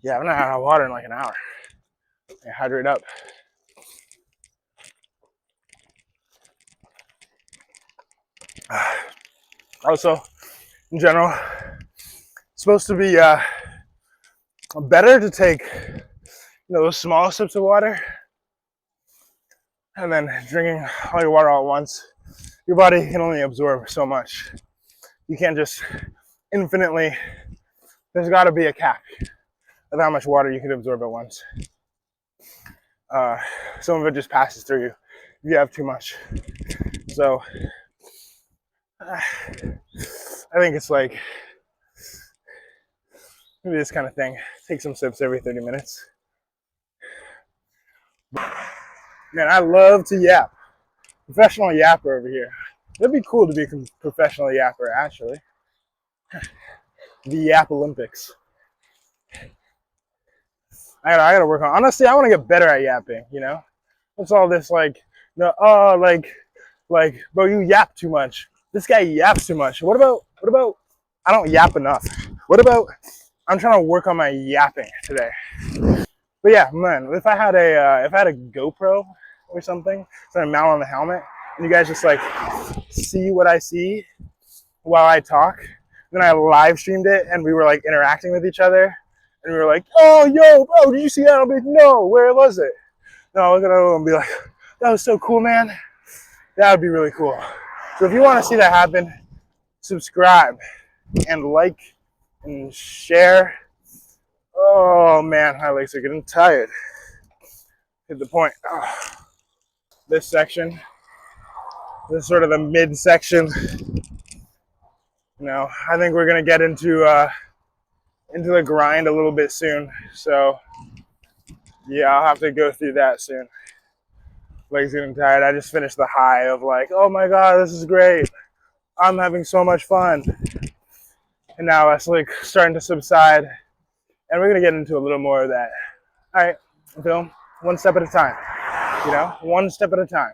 Yeah, I'm not out of water in like an hour. Hydrate up. Also, in general, it's supposed to be better to take those small sips of water and then drinking all your water all at once. Your body can only absorb so much. You can't just infinitely, there's got to be a cap of how much water you can absorb at once. Some of it just passes through you if you have too much. So I think it's like maybe this kind of thing. Take some sips every 30 minutes. Man, I love to yap. Professional yapper over here. It'd be cool to be a professional yapper, actually. The Yap Olympics. I gotta work on. Honestly, I want to get better at yapping. What's all this like? Bro, you yap too much. This guy yaps too much. What about? I don't yap enough. What about? I'm trying to work on my yapping today. But yeah, man, if I had a GoPro or something, so I mount on the helmet, and you guys just like see what I see while I talk. Then I live streamed it, and we were like interacting with each other, and we were like, "Oh, yo, bro, did you see that?" I'll be like, "No, where was it?" No, I'll look at it and be like, "That was so cool, man. That would be really cool." So if you want to see that happen, subscribe. and like and share. Oh man, my legs are getting tired. Hit the point. This section, this is sort of the mid section. I think we're gonna get into the grind a little bit soon. So yeah, I'll have to go through that soon. Legs getting tired. I just finished the high of like, oh my god, this is great. I'm having so much fun. And now it's like starting to subside, and we're gonna get into a little more of that. All right, Phil, one step at a time. One step at a time.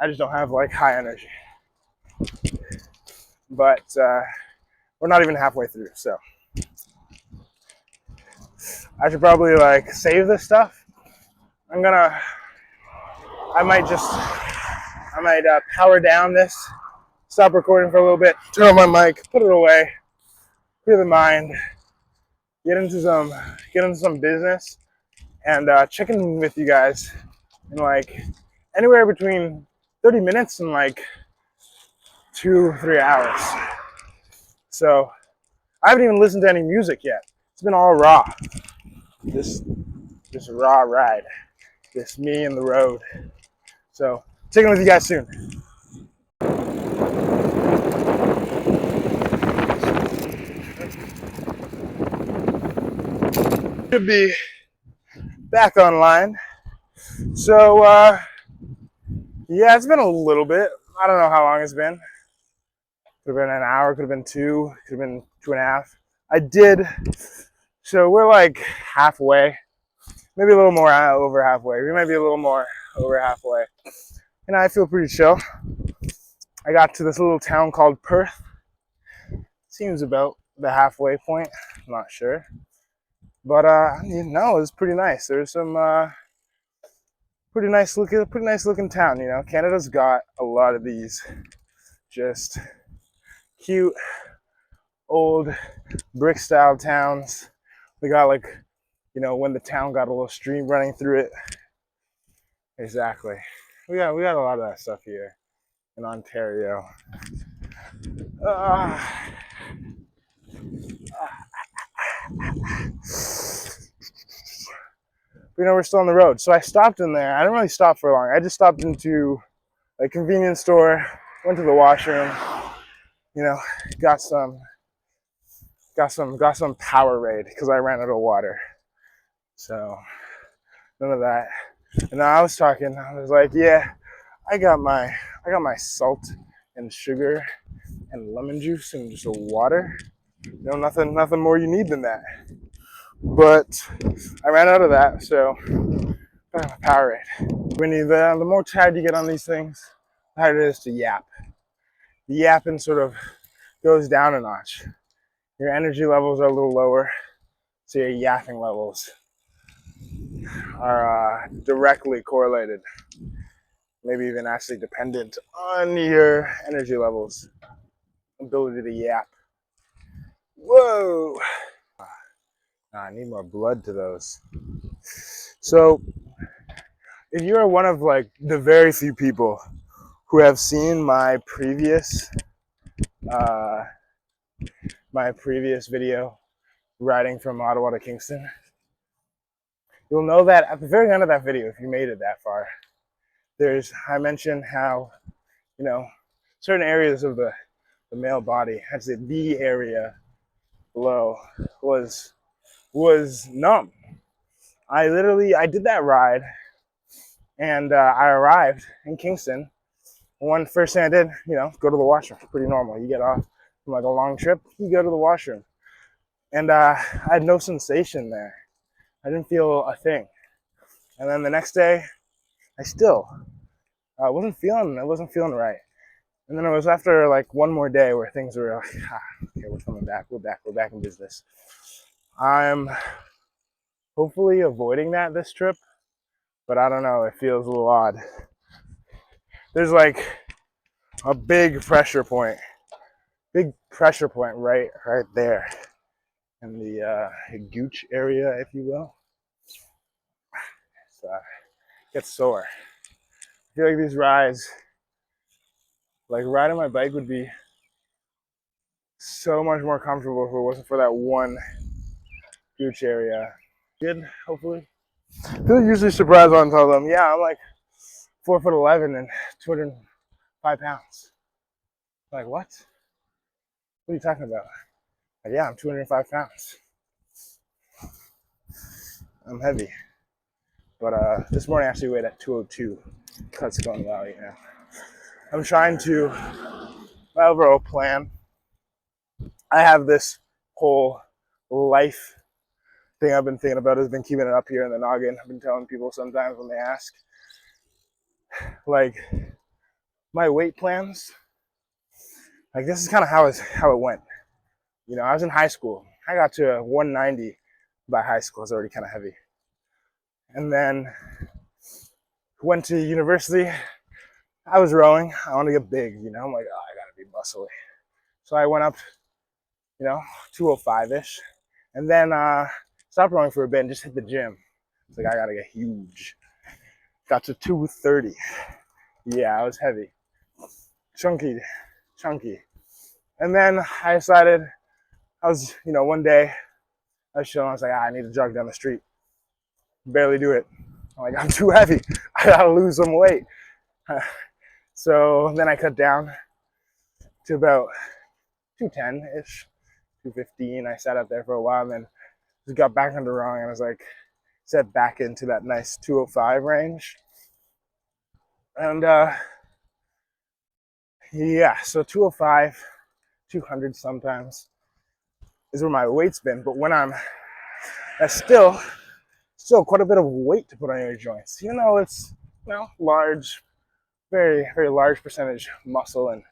I just don't have like high energy, but we're not even halfway through, so I should probably like save this stuff. I might power down this, stop recording for a little bit, turn on my mic, put it away, clear the mind, get into some business, and check in with you guys in like anywhere between 30 minutes and like 2-3 hours. So I haven't even listened to any music yet. It's been all raw. This raw ride. This me and the road. So check in with you guys soon. Should be back online. So yeah, it's been a little bit. I don't know how long it's been. Could have been an hour, could have been 2, could have been 2.5. So we're like halfway, maybe a little more over halfway. We might be a little more over halfway. And I feel pretty chill. I got to this little town called Perth. Seems about the halfway point. I'm not sure. But it's pretty nice. There's some pretty nice looking town. Canada's got a lot of these just cute old brick style towns. We got like, when the town got a little stream running through it. Exactly. We got a lot of that stuff here in Ontario. We're still on the road. So I stopped in there. I didn't really stop for long. I just stopped into a convenience store, went to the washroom, got some Powerade because I ran out of water. So none of that. And I was like, yeah, I got my salt and sugar and lemon juice and just a water. Nothing more you need than that. But I ran out of that, so I have a Powerade. The more tired you get on these things, the harder it is to yap. The yapping sort of goes down a notch. Your energy levels are a little lower, so your yapping levels are directly correlated, maybe even actually dependent on your energy levels, ability to yap. Whoa! I need more blood to those. So, if you are one of like the very few people who have seen my previous video riding from Ottawa to Kingston, you'll know that at the very end of that video, if you made it that far, I mentioned how, certain areas of the male body, actually the area below, was numb. I did that ride, and I arrived in Kingston. First thing I did, go to the washroom. Pretty normal. You get off from like a long trip, you go to the washroom. And I had no sensation there. I didn't feel a thing. And then the next day, I still wasn't feeling right. And then it was after like one more day where things were like, okay, we're coming back. We're back in business. I'm hopefully avoiding that this trip, but I don't know. It feels a little odd. There's like a big pressure point right there in the gooch area, if you will. So gets sore. I feel like these rides, like riding my bike would be so much more comfortable if it wasn't for that one gooch area. Good, hopefully. They're usually surprised when I tell them, yeah, I'm like 4'11" and 205 pounds. Like, what? What are you talking about? Like, yeah, I'm 205 pounds. I'm heavy. But this morning I actually weighed at 202. That's going well, you know. I'm trying to, my overall plan, I have this whole life thing I've been thinking about, has been keeping it up here in the noggin. I've been telling people sometimes when they ask, like, my weight plans, like this is kind of how it went. You know, I was in high school. I got to 190 by high school. I was already kind of heavy. And then went to university. I was rowing. I want to get big, you know. I'm like, oh, I got to be muscly. So I went up, you know, 205-ish. And then stopped rowing for a bit and just hit the gym. It's like, I got to get huge. Got to 230. Yeah, I was heavy. Chunky. And then I decided, I was, you know, one day I was chilling. I was like, I need to jog down the street. Barely do it. I'm like, I'm too heavy. I gotta lose some weight. So then I cut down to about 210-ish, 215. I sat up there for a while and then just got back under rowing and I was like, set back into that nice 205 range. And yeah, so 205, 200 sometimes is where my weight's been. But when that's still quite a bit of weight to put on your joints, even though it's, you know, large, very, very large percentage muscle and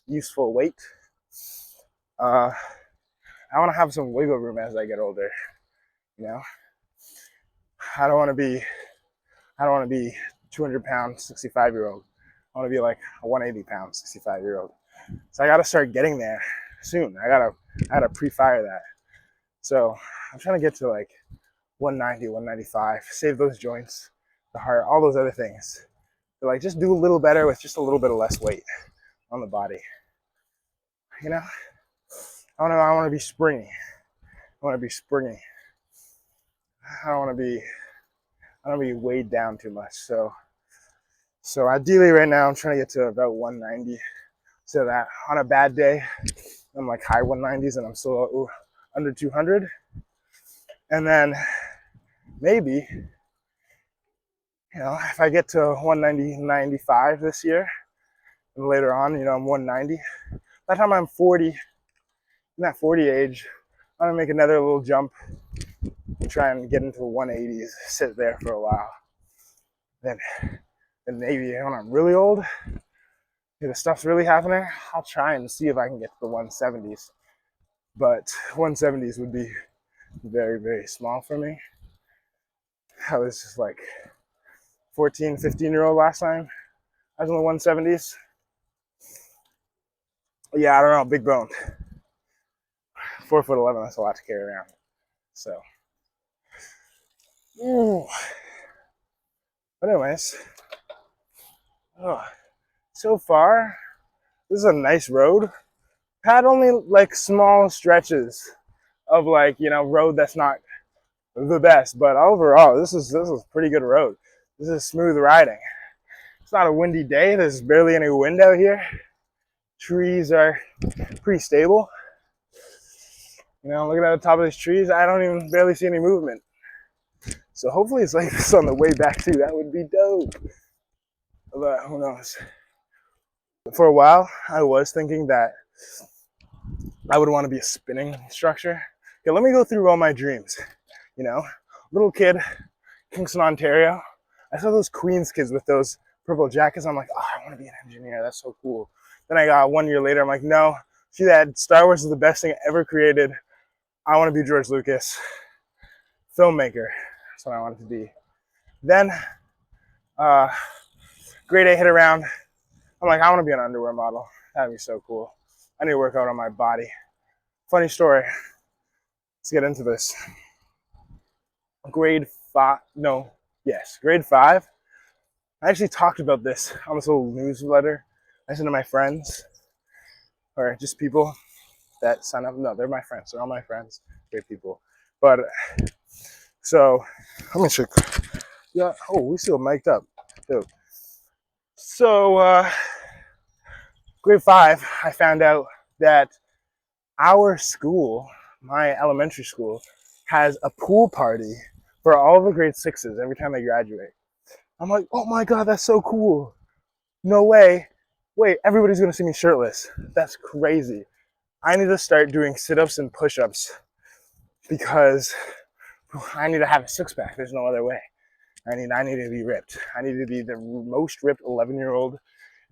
useful weight. I want to have some wiggle room as I get older, you know. I don't want to be 200 pound 65-year-old. I want to be like a 180 pound 65-year-old. So I got to start getting there soon. I gotta pre-fire that. So I'm trying to get to like 190, 195, save those joints, the heart, all those other things. But like just do a little better with just a little bit of less weight on the body. You know? I want to be springy. I don't want to be weighed down too much. So ideally right now I'm trying to get to about 190 so that on a bad day I'm like high 190s and I'm still under 200. And then maybe, you know, if I get to 190, 95 this year and later on, you know, I'm 190. By the time I'm 40, in that 40 age, I'm gonna make another little jump and try and get into the 180s, sit there for a while. Then maybe when I'm really old, if the stuff's really happening, I'll try and see if I can get to the 170s. But 170s would be very, very small for me. I was just like 14, 15-year-old last time. I was in the 170s. Yeah, I don't know, big bone. 4'11", that's a lot to carry around. So, but anyways, so far, this is a nice road. Had only like small stretches of like, you know, road that's not the best, but overall, this is pretty good road. This is smooth riding. It's not a windy day. There's barely any wind out here. Trees are pretty stable. You know, looking at the top of these trees, I don't even barely see any movement. So hopefully it's like this on the way back too. That would be dope. But who knows? For a while, I was thinking that I would want to be a spinning instructor. Okay, let me go through all my dreams. You know, little kid, Kingston, Ontario. I saw those Queens kids with those purple jackets. I'm like, oh, I want to be an engineer. That's so cool. Then I got 1 year later, I'm like, no, see that Star Wars is the best thing ever created. I want to be George Lucas, filmmaker. That's what I wanted to be. Then, grade 8 hit around. I'm like, I want to be an underwear model. That'd be so cool. I need to work out on my body. Funny story. Let's get into this. Grade 5. I actually talked about this on this little newsletter I sent to my friends, or just people. that sign up. No, they're my friends. They're all my friends. Great people. But so let me check. Yeah. Oh, we still mic'd up. Dude. So grade 5, I found out that our school, my elementary school, has a pool party for all the grade 6s every time they graduate. I'm like, oh my God, that's so cool. No way. Wait, everybody's gonna see me shirtless. That's crazy. I need to start doing sit-ups and push-ups because I need to have a six-pack. There's no other way. I need to be ripped. I need to be the most ripped 11-year-old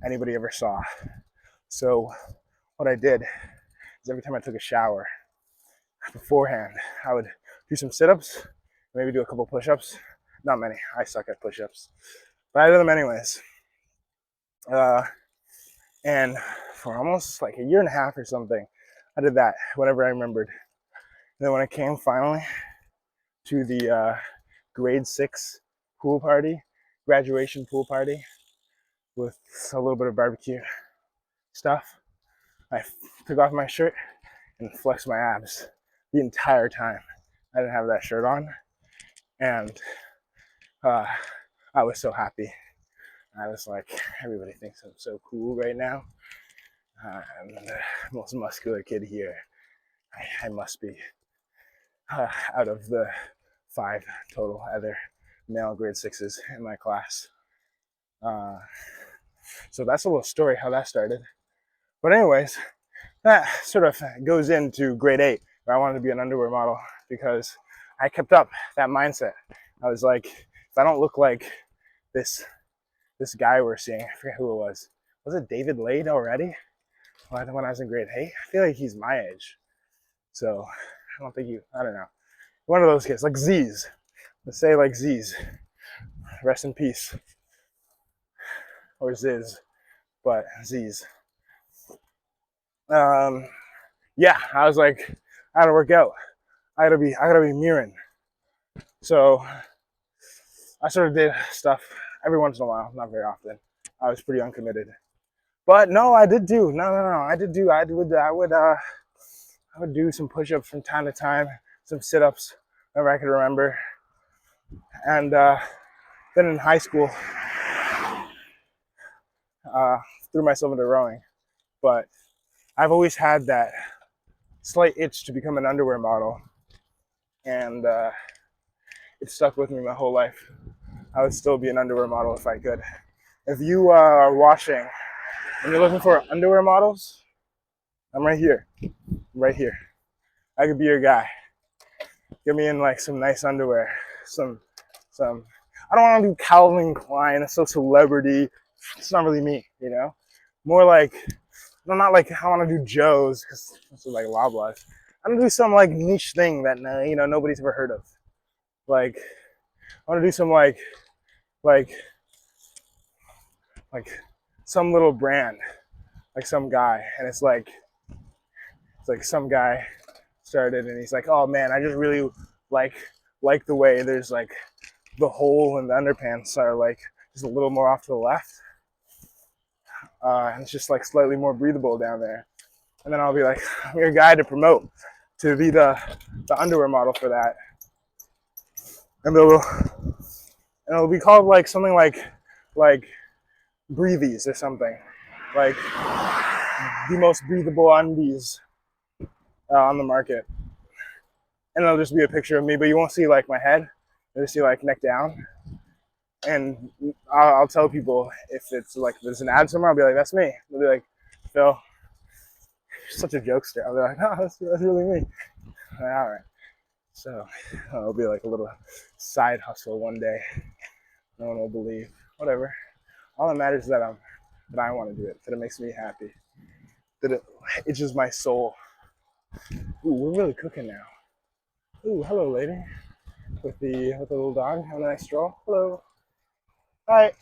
anybody ever saw. So what I did is every time I took a shower beforehand, I would do some sit-ups, maybe do a couple push-ups. Not many. I suck at push-ups. But I did them anyways. And for almost like a year and a half or something, I did that whenever I remembered. And then when I came finally to the grade 6 pool party, graduation pool party, with a little bit of barbecue stuff, I took off my shirt and flexed my abs the entire time. I didn't have that shirt on, and I was so happy. I was like, everybody thinks I'm so cool right now. I'm the most muscular kid here. I must be. Out of the 5 total other male grade 6s in my class. So that's a little story how that started. But anyways, that sort of goes into grade 8, where I wanted to be an underwear model because I kept up that mindset. I was like, if I don't look like this guy we're seeing, I forget who it was. Was it David Lade already? When I was in grade 8? I feel like he's my age. So I don't think I don't know. One of those kids, like Z's. Let's say like Z's. Rest in peace. Or Ziz, but Z's. Yeah, I was like, I gotta work out. I gotta be mirroring. So I sort of did stuff every once in a while, not very often. I was pretty uncommitted. But no, I did do. No. I would do some push-ups from time to time, some sit-ups, whenever I could remember. And then in high school, threw myself into rowing. But I've always had that slight itch to become an underwear model. And it stuck with me my whole life. I would still be an underwear model if I could. If you are watching and you're looking for underwear models, I'm right here. I could be your guy. Get me in like some nice underwear. Some. I don't want to do Calvin Klein. It's so celebrity. It's not really me, you know. More like, no, not like I want to do Joe's because this is like Loblaws. I'm gonna do some like niche thing that nobody's ever heard of. Like, I want to do some like some little brand, like some guy, and it's like some guy started and he's like, oh man, I just really like the way there's like the hole in the underpants are like just a little more off to the left, and it's just like slightly more breathable down there. And then I'll be like, I'm your guy to promote, to be the underwear model for that. And it'll be called like something like Breathies or something, like the most breathable undies on the market. And it'll just be a picture of me, but you won't see like my head. You'll just see like neck down. And I'll tell people if it's like there's an ad somewhere, I'll be like, that's me. They'll be like, Phil, you're such a jokester. I'll be like, no, that's really me. Like, all right. So it'll be like a little side hustle one day. No one will believe. Whatever. All that matters is that I want to do it, that it makes me happy, that it itches my soul. Ooh, we're really cooking now. Ooh, hello, lady, with the little dog. Have a nice stroll. Hello. Hi.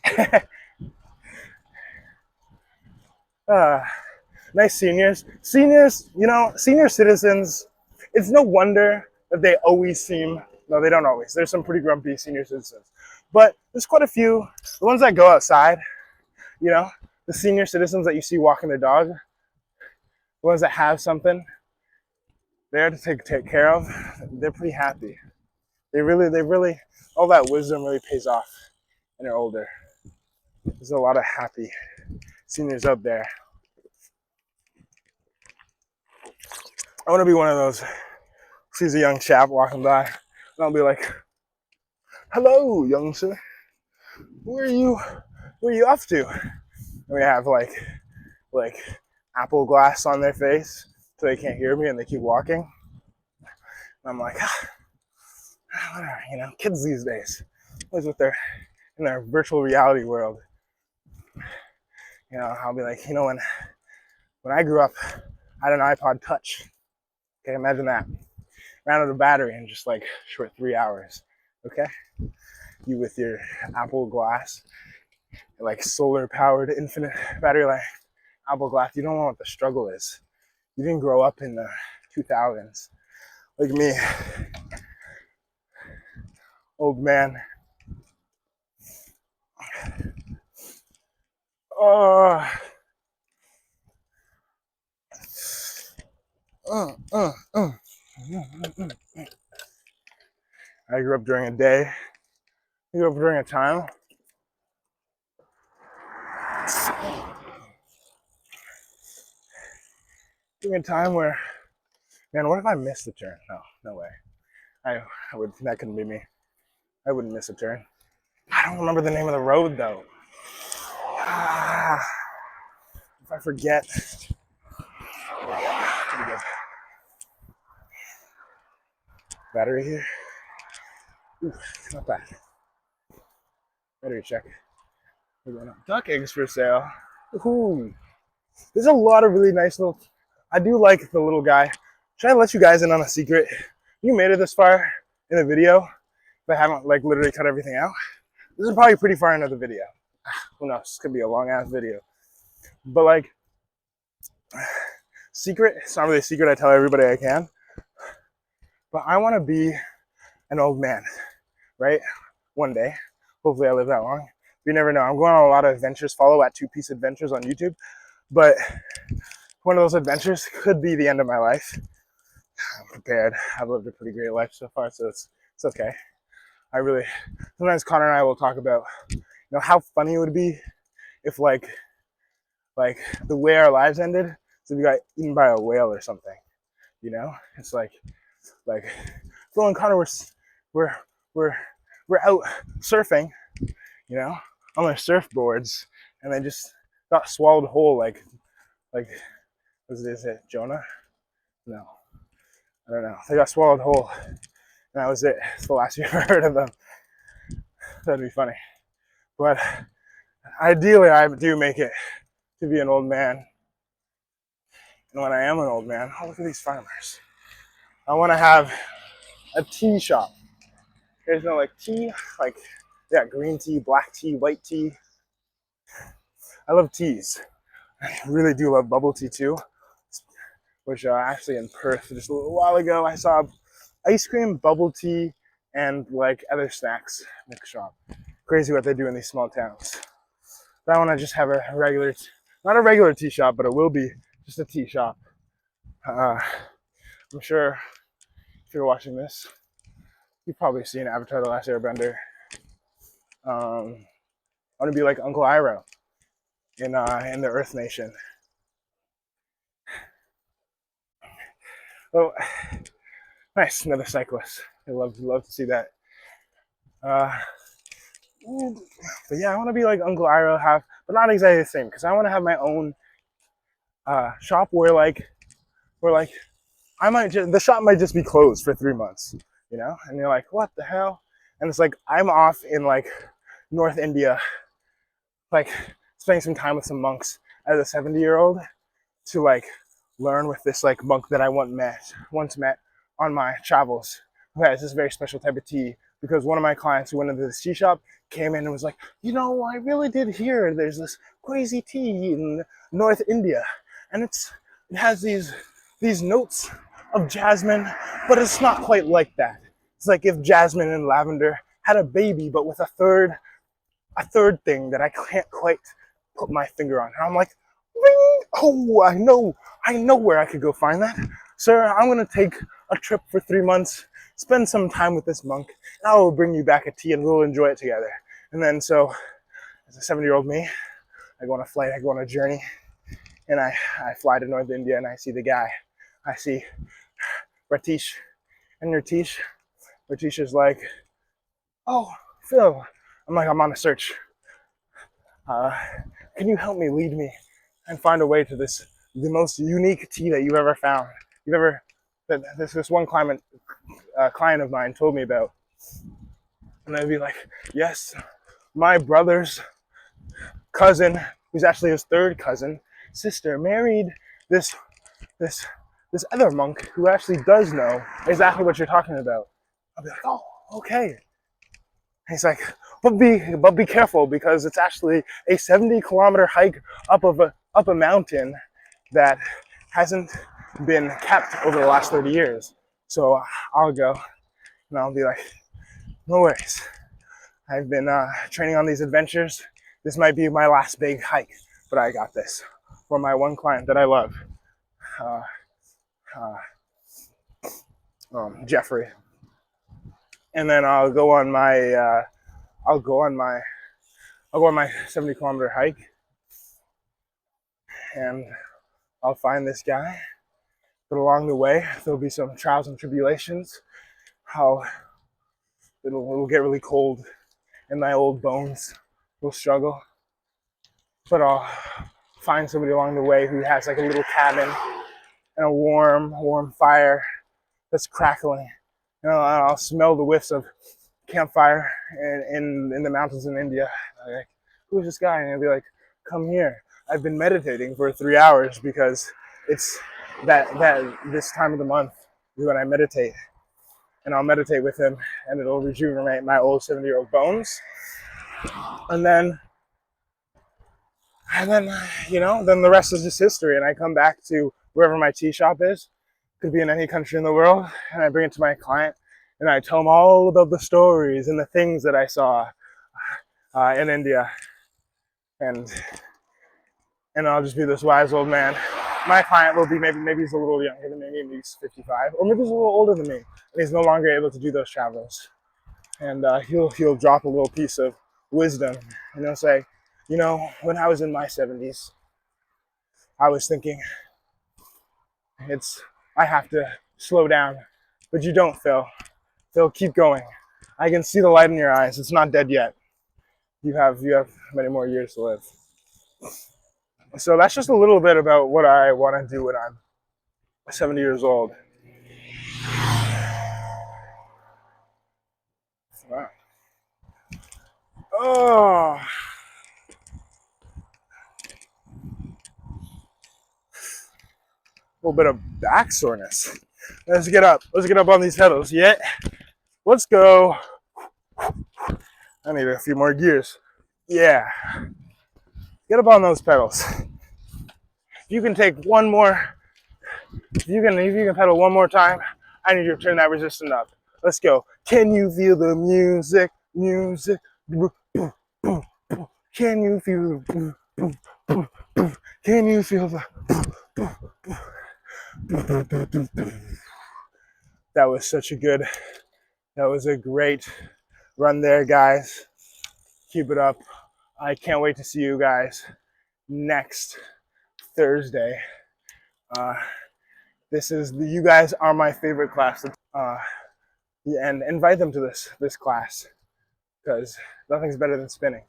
Nice seniors. Seniors, senior citizens. It's no wonder that they always seem. No, they don't always. There's some pretty grumpy senior citizens, but there's quite a few. The ones that go outside. The senior citizens that you see walking their dog, the ones that have something, there to take care of, they're pretty happy. They really, all that wisdom really pays off when they're older. There's a lot of happy seniors out there. I want to be one of those. Sees a young chap walking by, and I'll be like, "Hello, young sir. Where are you off to?" And we have like apple glass on their face so they can't hear me, and they keep walking. And I'm like, whatever, kids these days, always in their virtual reality world. I'll be like, when I grew up, I had an iPod Touch. Okay, imagine that. Ran out of battery in just like short 3 hours. Okay, you with your Apple Glass, like solar powered infinite battery life, Apple Glass. You don't know what the struggle is. You didn't grow up in the 2000s like me, old man. I grew up during a day. I grew up during a time. During a time where, man, what if I missed the turn? No way. I would. That couldn't be me. I wouldn't miss a turn. I don't remember the name of the road though. If I forget. Battery here. Ooh, not bad. Battery check. Duck eggs for sale. Ooh. There's a lot of really nice little. I do like the little guy. Should I let you guys in on a secret? You made it this far in the video, but I haven't like literally cut everything out. This is probably pretty far into the video. Who knows? This could be a long ass video. But like, secret. It's not really a secret. I tell everybody I can. But I want to be an old man, right? One day. Hopefully I live that long. You never know. I'm going on a lot of adventures. Follow at 2 Piece Adventures on YouTube. But one of those adventures could be the end of my life. I'm prepared. I've lived a pretty great life so far, so it's okay. Sometimes Connor and I will talk about, how funny it would be if like the way our lives ended, so we got eaten by a whale or something. It's like Phil and Connor we're out surfing, on their surfboards, and they just got swallowed whole like was it Jonah? No, I don't know. They got swallowed whole, and that was it. It's the last you ever heard of them. That'd be funny. But ideally, I do make it to be an old man. And when I am an old man, look at these farmers. I want to have a tea shop. There's no tea, green tea, black tea, white tea. I love teas. I really do love bubble tea too, which actually in Perth just a little while ago I saw ice cream, bubble tea, and other snacks in the shop. Crazy what they do in these small towns. But I want to just have a regular, not a regular tea shop, but it will be just a tea shop. I'm sure if you're watching this, you've probably seen Avatar: The Last Airbender. I want to be like Uncle Iroh in the Earth Nation. Oh, nice, another cyclist. I love to see that. But yeah, I want to be like Uncle Iroh, but not exactly the same, because I want to have my own shop where the shop might just be closed for 3 months, and you're like, what the hell? And it's like I'm off in North India, spending some time with some monks as a 70-year-old to learn with this monk that I once met on my travels, who has this very special type of tea, because one of my clients who went into this tea shop came in and was like, I really did hear there's this crazy tea in North India, and it has these notes of jasmine, but it's not quite like that. It's like if jasmine and lavender had a baby, but with a third thing that I can't quite put my finger on. And I'm like, ring! Oh, I know where I could go find that. sir, I'm going to take a trip for 3 months, spend some time with this monk, and I will bring you back a tea and we'll enjoy it together. And then so, as a 70-year-old me, I go on a flight, I go on a journey, and I fly to North India and I see the guy. I see Ratish, and Ratish is like, oh, Phil. I'm like, I'm on a search. Can you help me, lead me, and find a way to the most unique tea that you've ever found? That this one client of mine told me about. And I'd be like, yes, my brother's cousin, who's actually his third cousin, sister, married this other monk who actually does know exactly what you're talking about. I'll be like, oh, okay. And he's like, but be careful, because it's actually a 70-kilometer hike up a mountain that hasn't been kept over the last 30 years. So I'll go and I'll be like, no worries. I've been training on these adventures. This might be my last big hike, but I got this for my one client that I love, Jeffrey. And then I'll go on my 70-kilometer hike, and I'll find this guy. But along the way, there'll be some trials and tribulations. It'll get really cold, and my old bones will struggle. But I'll find somebody along the way who has like a little cabin and a warm fire that's crackling. And I'll smell the whiffs of campfire in the mountains in India. I'm like, who's this guy? And I'll be like, come here. I've been meditating for 3 hours because it's that this time of the month is when I meditate. And I'll meditate with him, and it'll rejuvenate my old 70-year-old bones. And then then the rest is just history. And I come back to wherever my tea shop is. Could be in any country in the world. And I bring it to my client, and I tell them all about the stories and the things that I saw in India. And I'll just be this wise old man. My client will be maybe he's a little younger than me, maybe he's 55, or maybe he's a little older than me, and he's no longer able to do those travels. And he'll drop a little piece of wisdom, and he'll say, when I was in my 70s, I was thinking, I have to slow down, but you don't, Phil. Phil, keep going. I can see the light in your eyes. It's not dead yet. You have many more years to live. So that's just a little bit about what I want to do when I'm 70 years old. Wow. Oh. A little bit of back soreness. Let's get up. Let's get up on these pedals. Yeah. Let's go. I need a few more gears. Yeah. Get up on those pedals. If you can take one more, if you can pedal one more time, I need you to turn that resistance up. Let's go. Can you feel the music? Music. Can you feel the Can you feel the That was a great run there, guys. Keep it up. I can't wait to see you guys next Thursday. You guys are my favorite class. And invite them to this class, because nothing's better than spinning.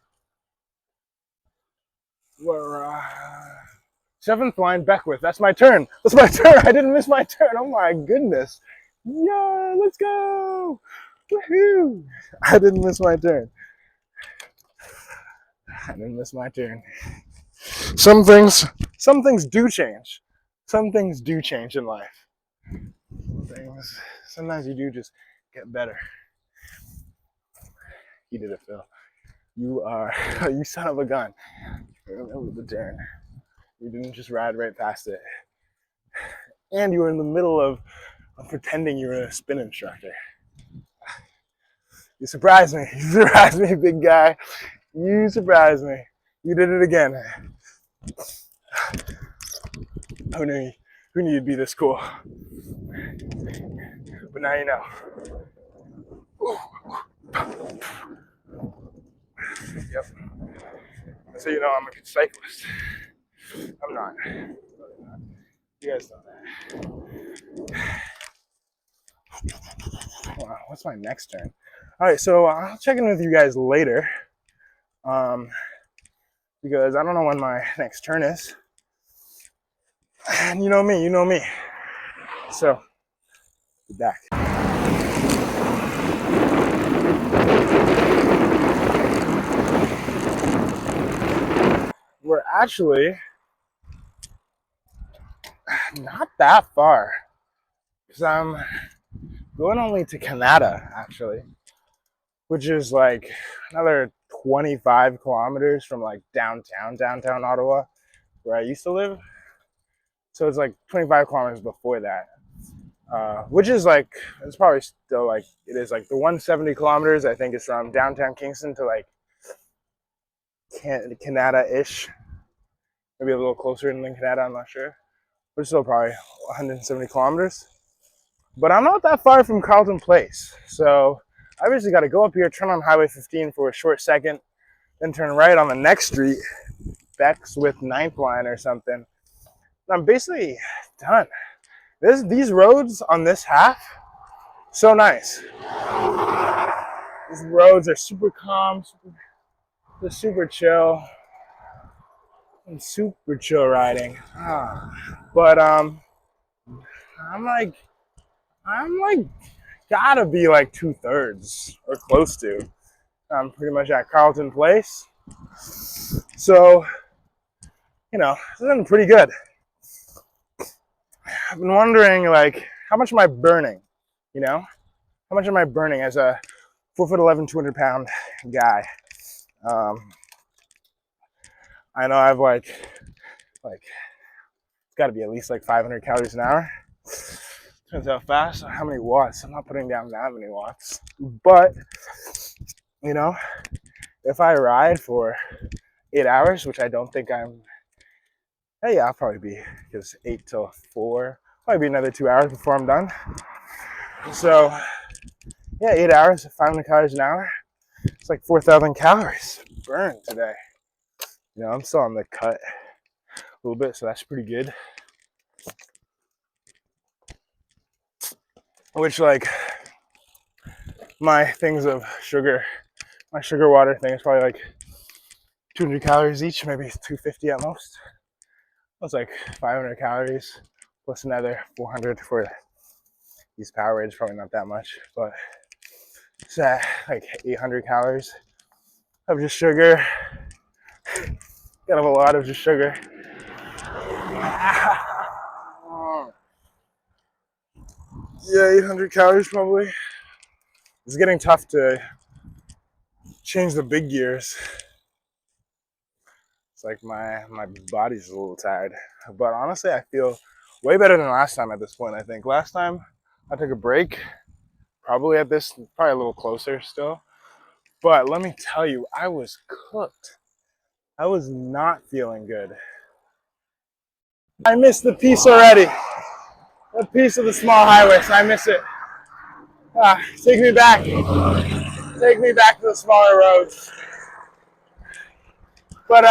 We're seventh line Beckwith. That's my turn. I didn't miss my turn. Oh my goodness. Yeah, let's go. Woohoo. I didn't miss my turn. Some things do change. Some things do change in life. Sometimes you do just get better. You did it, Phil. You son of a gun. Remember the turn. You didn't just ride right past it. And you were in the middle of pretending you were a spin instructor. You surprised me. You surprised me, big guy. You surprised me. You did it again. Who knew you'd be this cool? But now you know. Yep. So you know I'm a good cyclist. I'm not. You guys know that. Wow, what's my next turn? All right, so I'll check in with you guys later, because I don't know when my next turn is. And you know me. So, be back. We're actually not that far, because I'm going only to Canada, actually, which is like another 25 kilometers from like downtown Ottawa, where I used to live. So it's like 25 kilometers before that, which is like, it's probably still like, it is like the 170 kilometers, I think, is from downtown Kingston to like Canada-ish. Maybe a little closer than Canada, I'm not sure. But still probably 170 kilometers. But I'm not that far from Carleton Place. So I basically got to go up here, turn on Highway 15 for a short second, then turn right on the next street, Bex with Ninth Line or something. And I'm basically done. These roads on this half, so nice. These roads are super calm, they're super chill, and super chill riding. But I'm like gotta be like 2/3 or close to. I'm pretty much at Carleton Place, so you know, it's been pretty good. I've been wondering, like, how much am I burning? You know, how much am I burning as a 4'11", 200-pound guy? I know I've like it's got to be at least like 500 calories an hour. Depends how fast. How many watts? I'm not putting down that many watts, but you know, if I ride for 8 hours, which I don't think I'm. Hey, yeah, I'll probably be, because 8 till 4, probably be another 2 hours before I'm done. So, yeah, 8 hours, 500 calories an hour. It's like 4,000 calories burned today. You know, I'm still on the cut a little bit, so that's pretty good. Which, like, my things of sugar, my sugar water thing is probably like 200 calories each, maybe 250 at most. That's like 500 calories plus another 400 for these Powerades. Probably not that much, but it's like 800 calories of just sugar. Kind of a lot of just sugar. Yeah, 800 calories probably. It's getting tough to change the big gears. It's like my body's a little tired. But honestly, I feel way better than last time at this point, I think. Last time I took a break, probably at this, probably a little closer still. But let me tell you, I was cooked. I was not feeling good. I missed the piece already. The piece of the small highway, so I miss it. Take me back. Take me back to the smaller roads. But,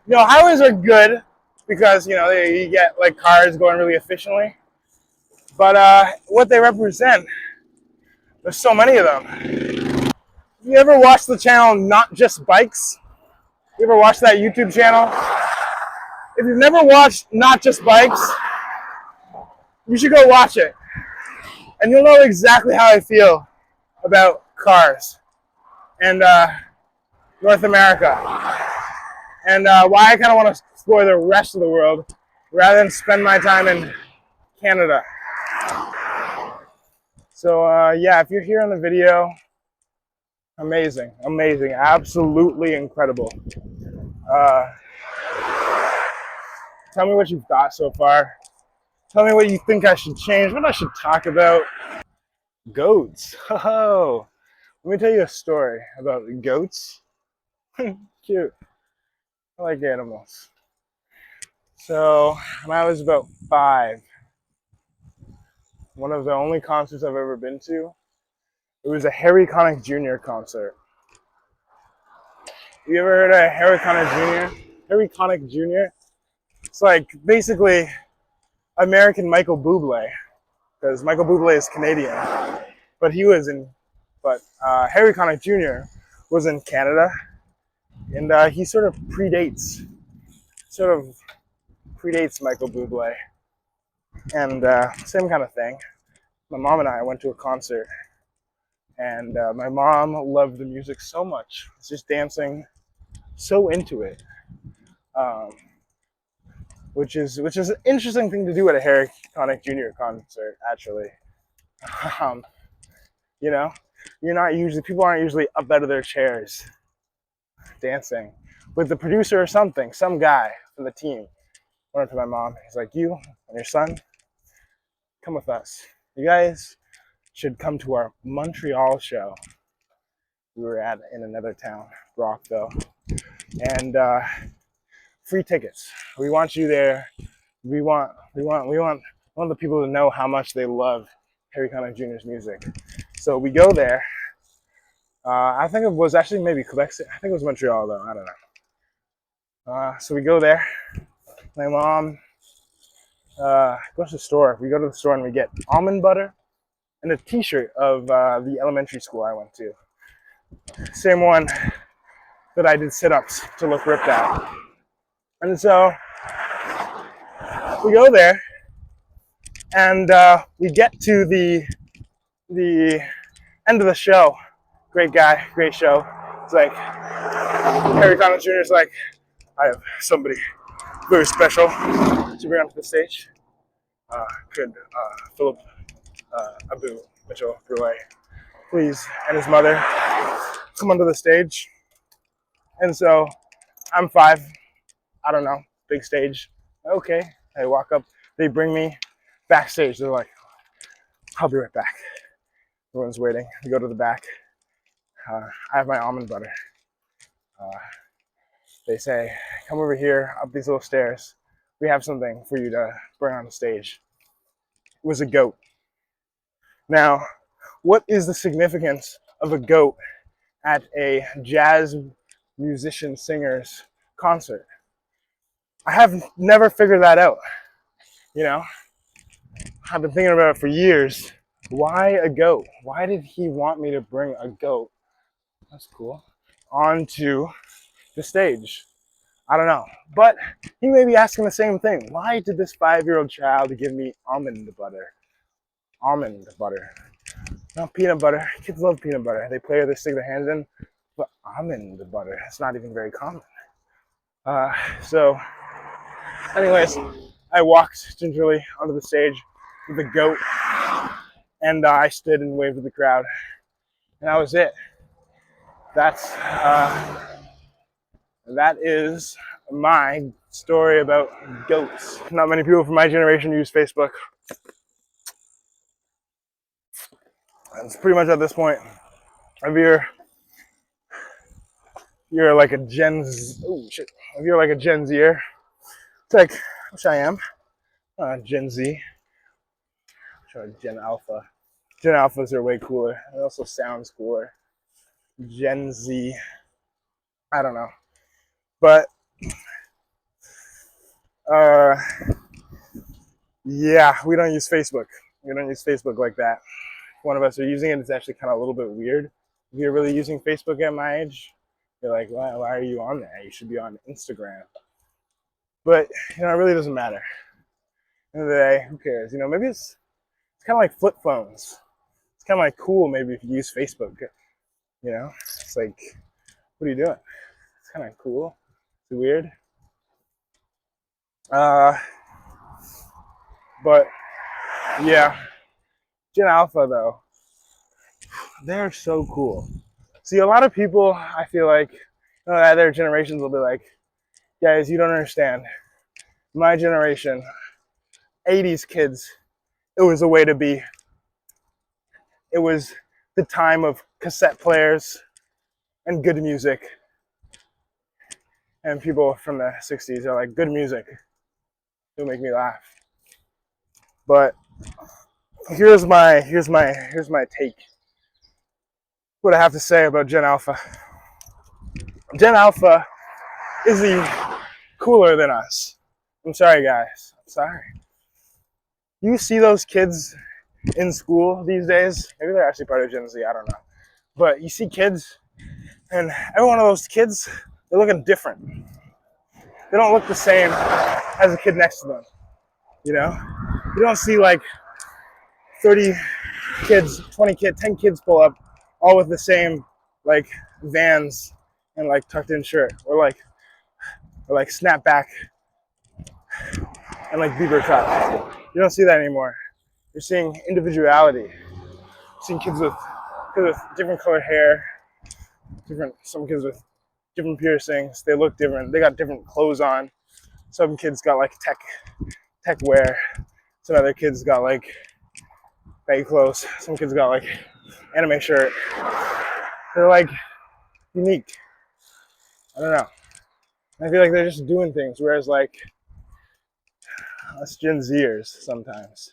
you know, highways are good because, you know, you get like cars going really efficiently. But what they represent, there's so many of them. You ever watch the channel Not Just Bikes? You ever watch that YouTube channel? If you've never watched Not Just Bikes, you should go watch it. And you'll know exactly how I feel about cars and North America. And why I kind of want to explore the rest of the world rather than spend my time in Canada. So yeah, if you're here on the video, amazing, absolutely incredible. Tell me what you've thought so far. Tell me what you think I should change, what I should talk about. Goats. Oh, let me tell you a story about goats. Cute. I like animals. So when I was about 5, one of the only concerts I've ever been to, it was a Harry Connick Jr. concert. You ever heard of Harry Connick Jr.? Harry Connick Jr.? It's like basically American Michael Bublé, because Michael Bublé is Canadian, but Harry Connick Jr. was in Canada, and he sort of predates Michael Bublé, and same kind of thing. My mom and I went to a concert, and my mom loved the music so much, just dancing so into it, um, which is an interesting thing to do at a Harry Connick Jr. concert, actually. Um, you know, people aren't usually up out of their chairs dancing with the producer or something. Some guy from the team went up to my mom. He's like, "You and your son, come with us. You guys should come to our Montreal show." We were in another town, Rockville, and free tickets. We want you there. We want the people to know how much they love Harry Connick Jr.'s music. So we go there. I think it was actually maybe Quebec City. I think it was Montreal though. I don't know. So we go there. My mom goes to the store. We go to the store and we get almond butter and a T-shirt of the elementary school I went to. Same one that I did sit-ups to look ripped at. And so we go there, and we get to the end of the show. Great guy, great show. It's like Harry Connick Jr. is like, "I have somebody very special to bring onto the stage. Could Philip Abu Mitchell Brule, please, and his mother come onto the stage?" And so I'm 5. I don't know, big stage. Okay, I walk up. They bring me backstage. They're like, "I'll be right back." Everyone's waiting. We go to the back. I have my almond butter. They say, "Come over here, up these little stairs. We have something for you to bring on the stage." It was a goat. Now, what is the significance of a goat at a jazz musician singer's concert? I have never figured that out. I've been thinking about it for years. Why a goat? Why did he want me to bring a goat? That's cool. Onto the stage. I don't know. But he may be asking the same thing. Why did this 5-year-old child give me almond butter? Almond butter. Not peanut butter. Kids love peanut butter. They play or they stick their hands in. But almond butter, it's not even very common. So, anyways, I walked gingerly onto the stage with a goat, and I stood and waved to the crowd, and that was it. That is my story about goats. Not many people from my generation use Facebook. It's pretty much at this point. If you're like a Gen Z, if you're like a Gen Zer, it's like, which I am, Gen Z, Gen Alpha. Gen Alphas are way cooler. It also sounds cooler. Gen Z, I don't know. But, yeah, we don't use Facebook. We don't use Facebook like that. If one of us are using it, it's actually kind of a little bit weird. If you're really using Facebook at my age, you're like, why are you on there? You should be on Instagram. But, it really doesn't matter. At the end of the day, who cares? Maybe it's kind of like flip phones. It's kind of like cool maybe if you use Facebook. It's like, what are you doing? It's kind of cool. It's weird. But yeah, Gen Alpha though, they're so cool. See, a lot of people, I feel like, other generations will be like, guys, you don't understand. My generation, 80s kids, it was a way to be. It was the time of cassette players and good music. And people from the 60s are like, good music. It'll make me laugh. But here's my take. What I have to say about Gen Alpha. Gen Alpha is even cooler than us. I'm sorry, guys. I'm sorry. You see those kids in school these days? Maybe they're actually part of Gen Z. I don't know. But you see kids, and every one of those kids, they're looking different. They don't look the same as the kid next to them. You know, you don't see like 30 kids, 20 kids, 10 kids pull up, all with the same like Vans and like tucked in shirt, or like snapback and like Bieber cuts. You don't see that anymore. You're seeing individuality. You're seeing kids with different colored hair, some kids with different piercings. They look different. They got different clothes on. Some kids got like tech wear. Some other kids got like baggy clothes. Some kids got like anime shirt. They're like unique. I don't know. I feel like they're just doing things, whereas like us Gen Zers sometimes,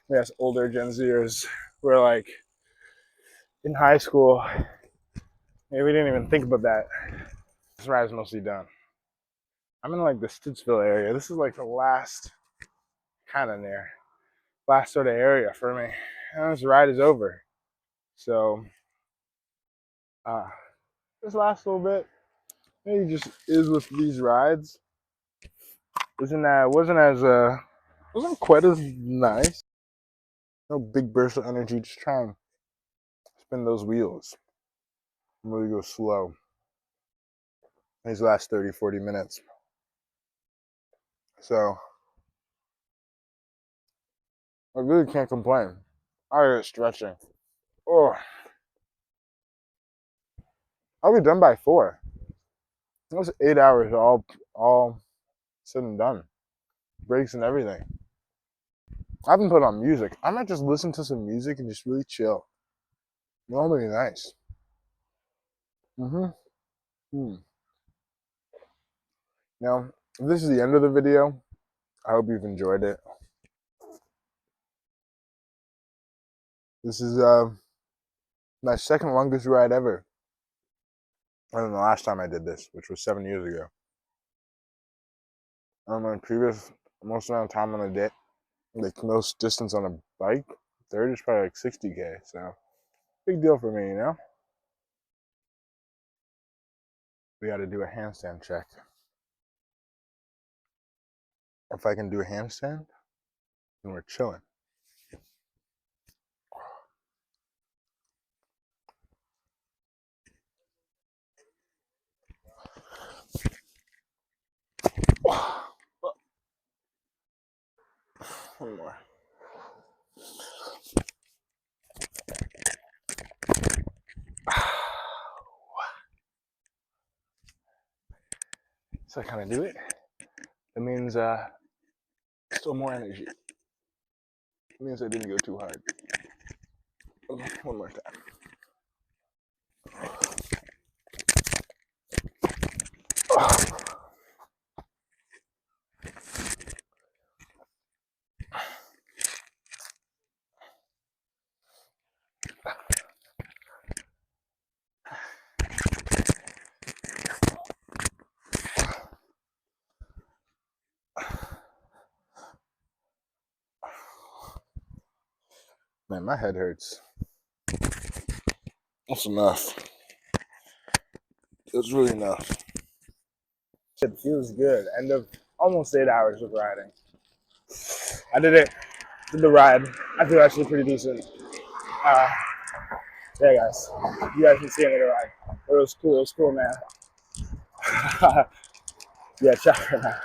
we have older Gen Zers, we're like in high school, maybe we didn't even think about that. This ride's mostly done. I'm in like the Stittsville area. This is like the last sort of area for me. And this ride is over. So this last little bit maybe just is with these rides. Wasn't quite as nice. No big burst of energy, just try and spin those wheels. Really go slow. These last 30, 40 minutes. So I really can't complain. I get stretching. Oh, I'll be done by 4. That was 8 hours all said and done. Breaks and everything. I haven't put on music. I might just listen to some music and just really chill. That'll be nice. Now, if this is the end of the video, I hope you've enjoyed it. This is my second longest ride ever. And the last time I did this, which was 7 years ago. My previous most amount of time on a day, like most distance on a bike, third is probably like 60K. So big deal for me, you know. We got to do a handstand check. If I can do a handstand, then we're chilling. One more. So I kind of do it. That means still more energy. It means I didn't go too hard. Okay, one more time. Man, my head hurts. That's enough. It's really enough. It feels good. End of almost 8 hours of riding. I did the ride. I feel actually pretty decent. Yeah, guys. You guys can see me the ride. It was cool, man. Yeah, ciao for now.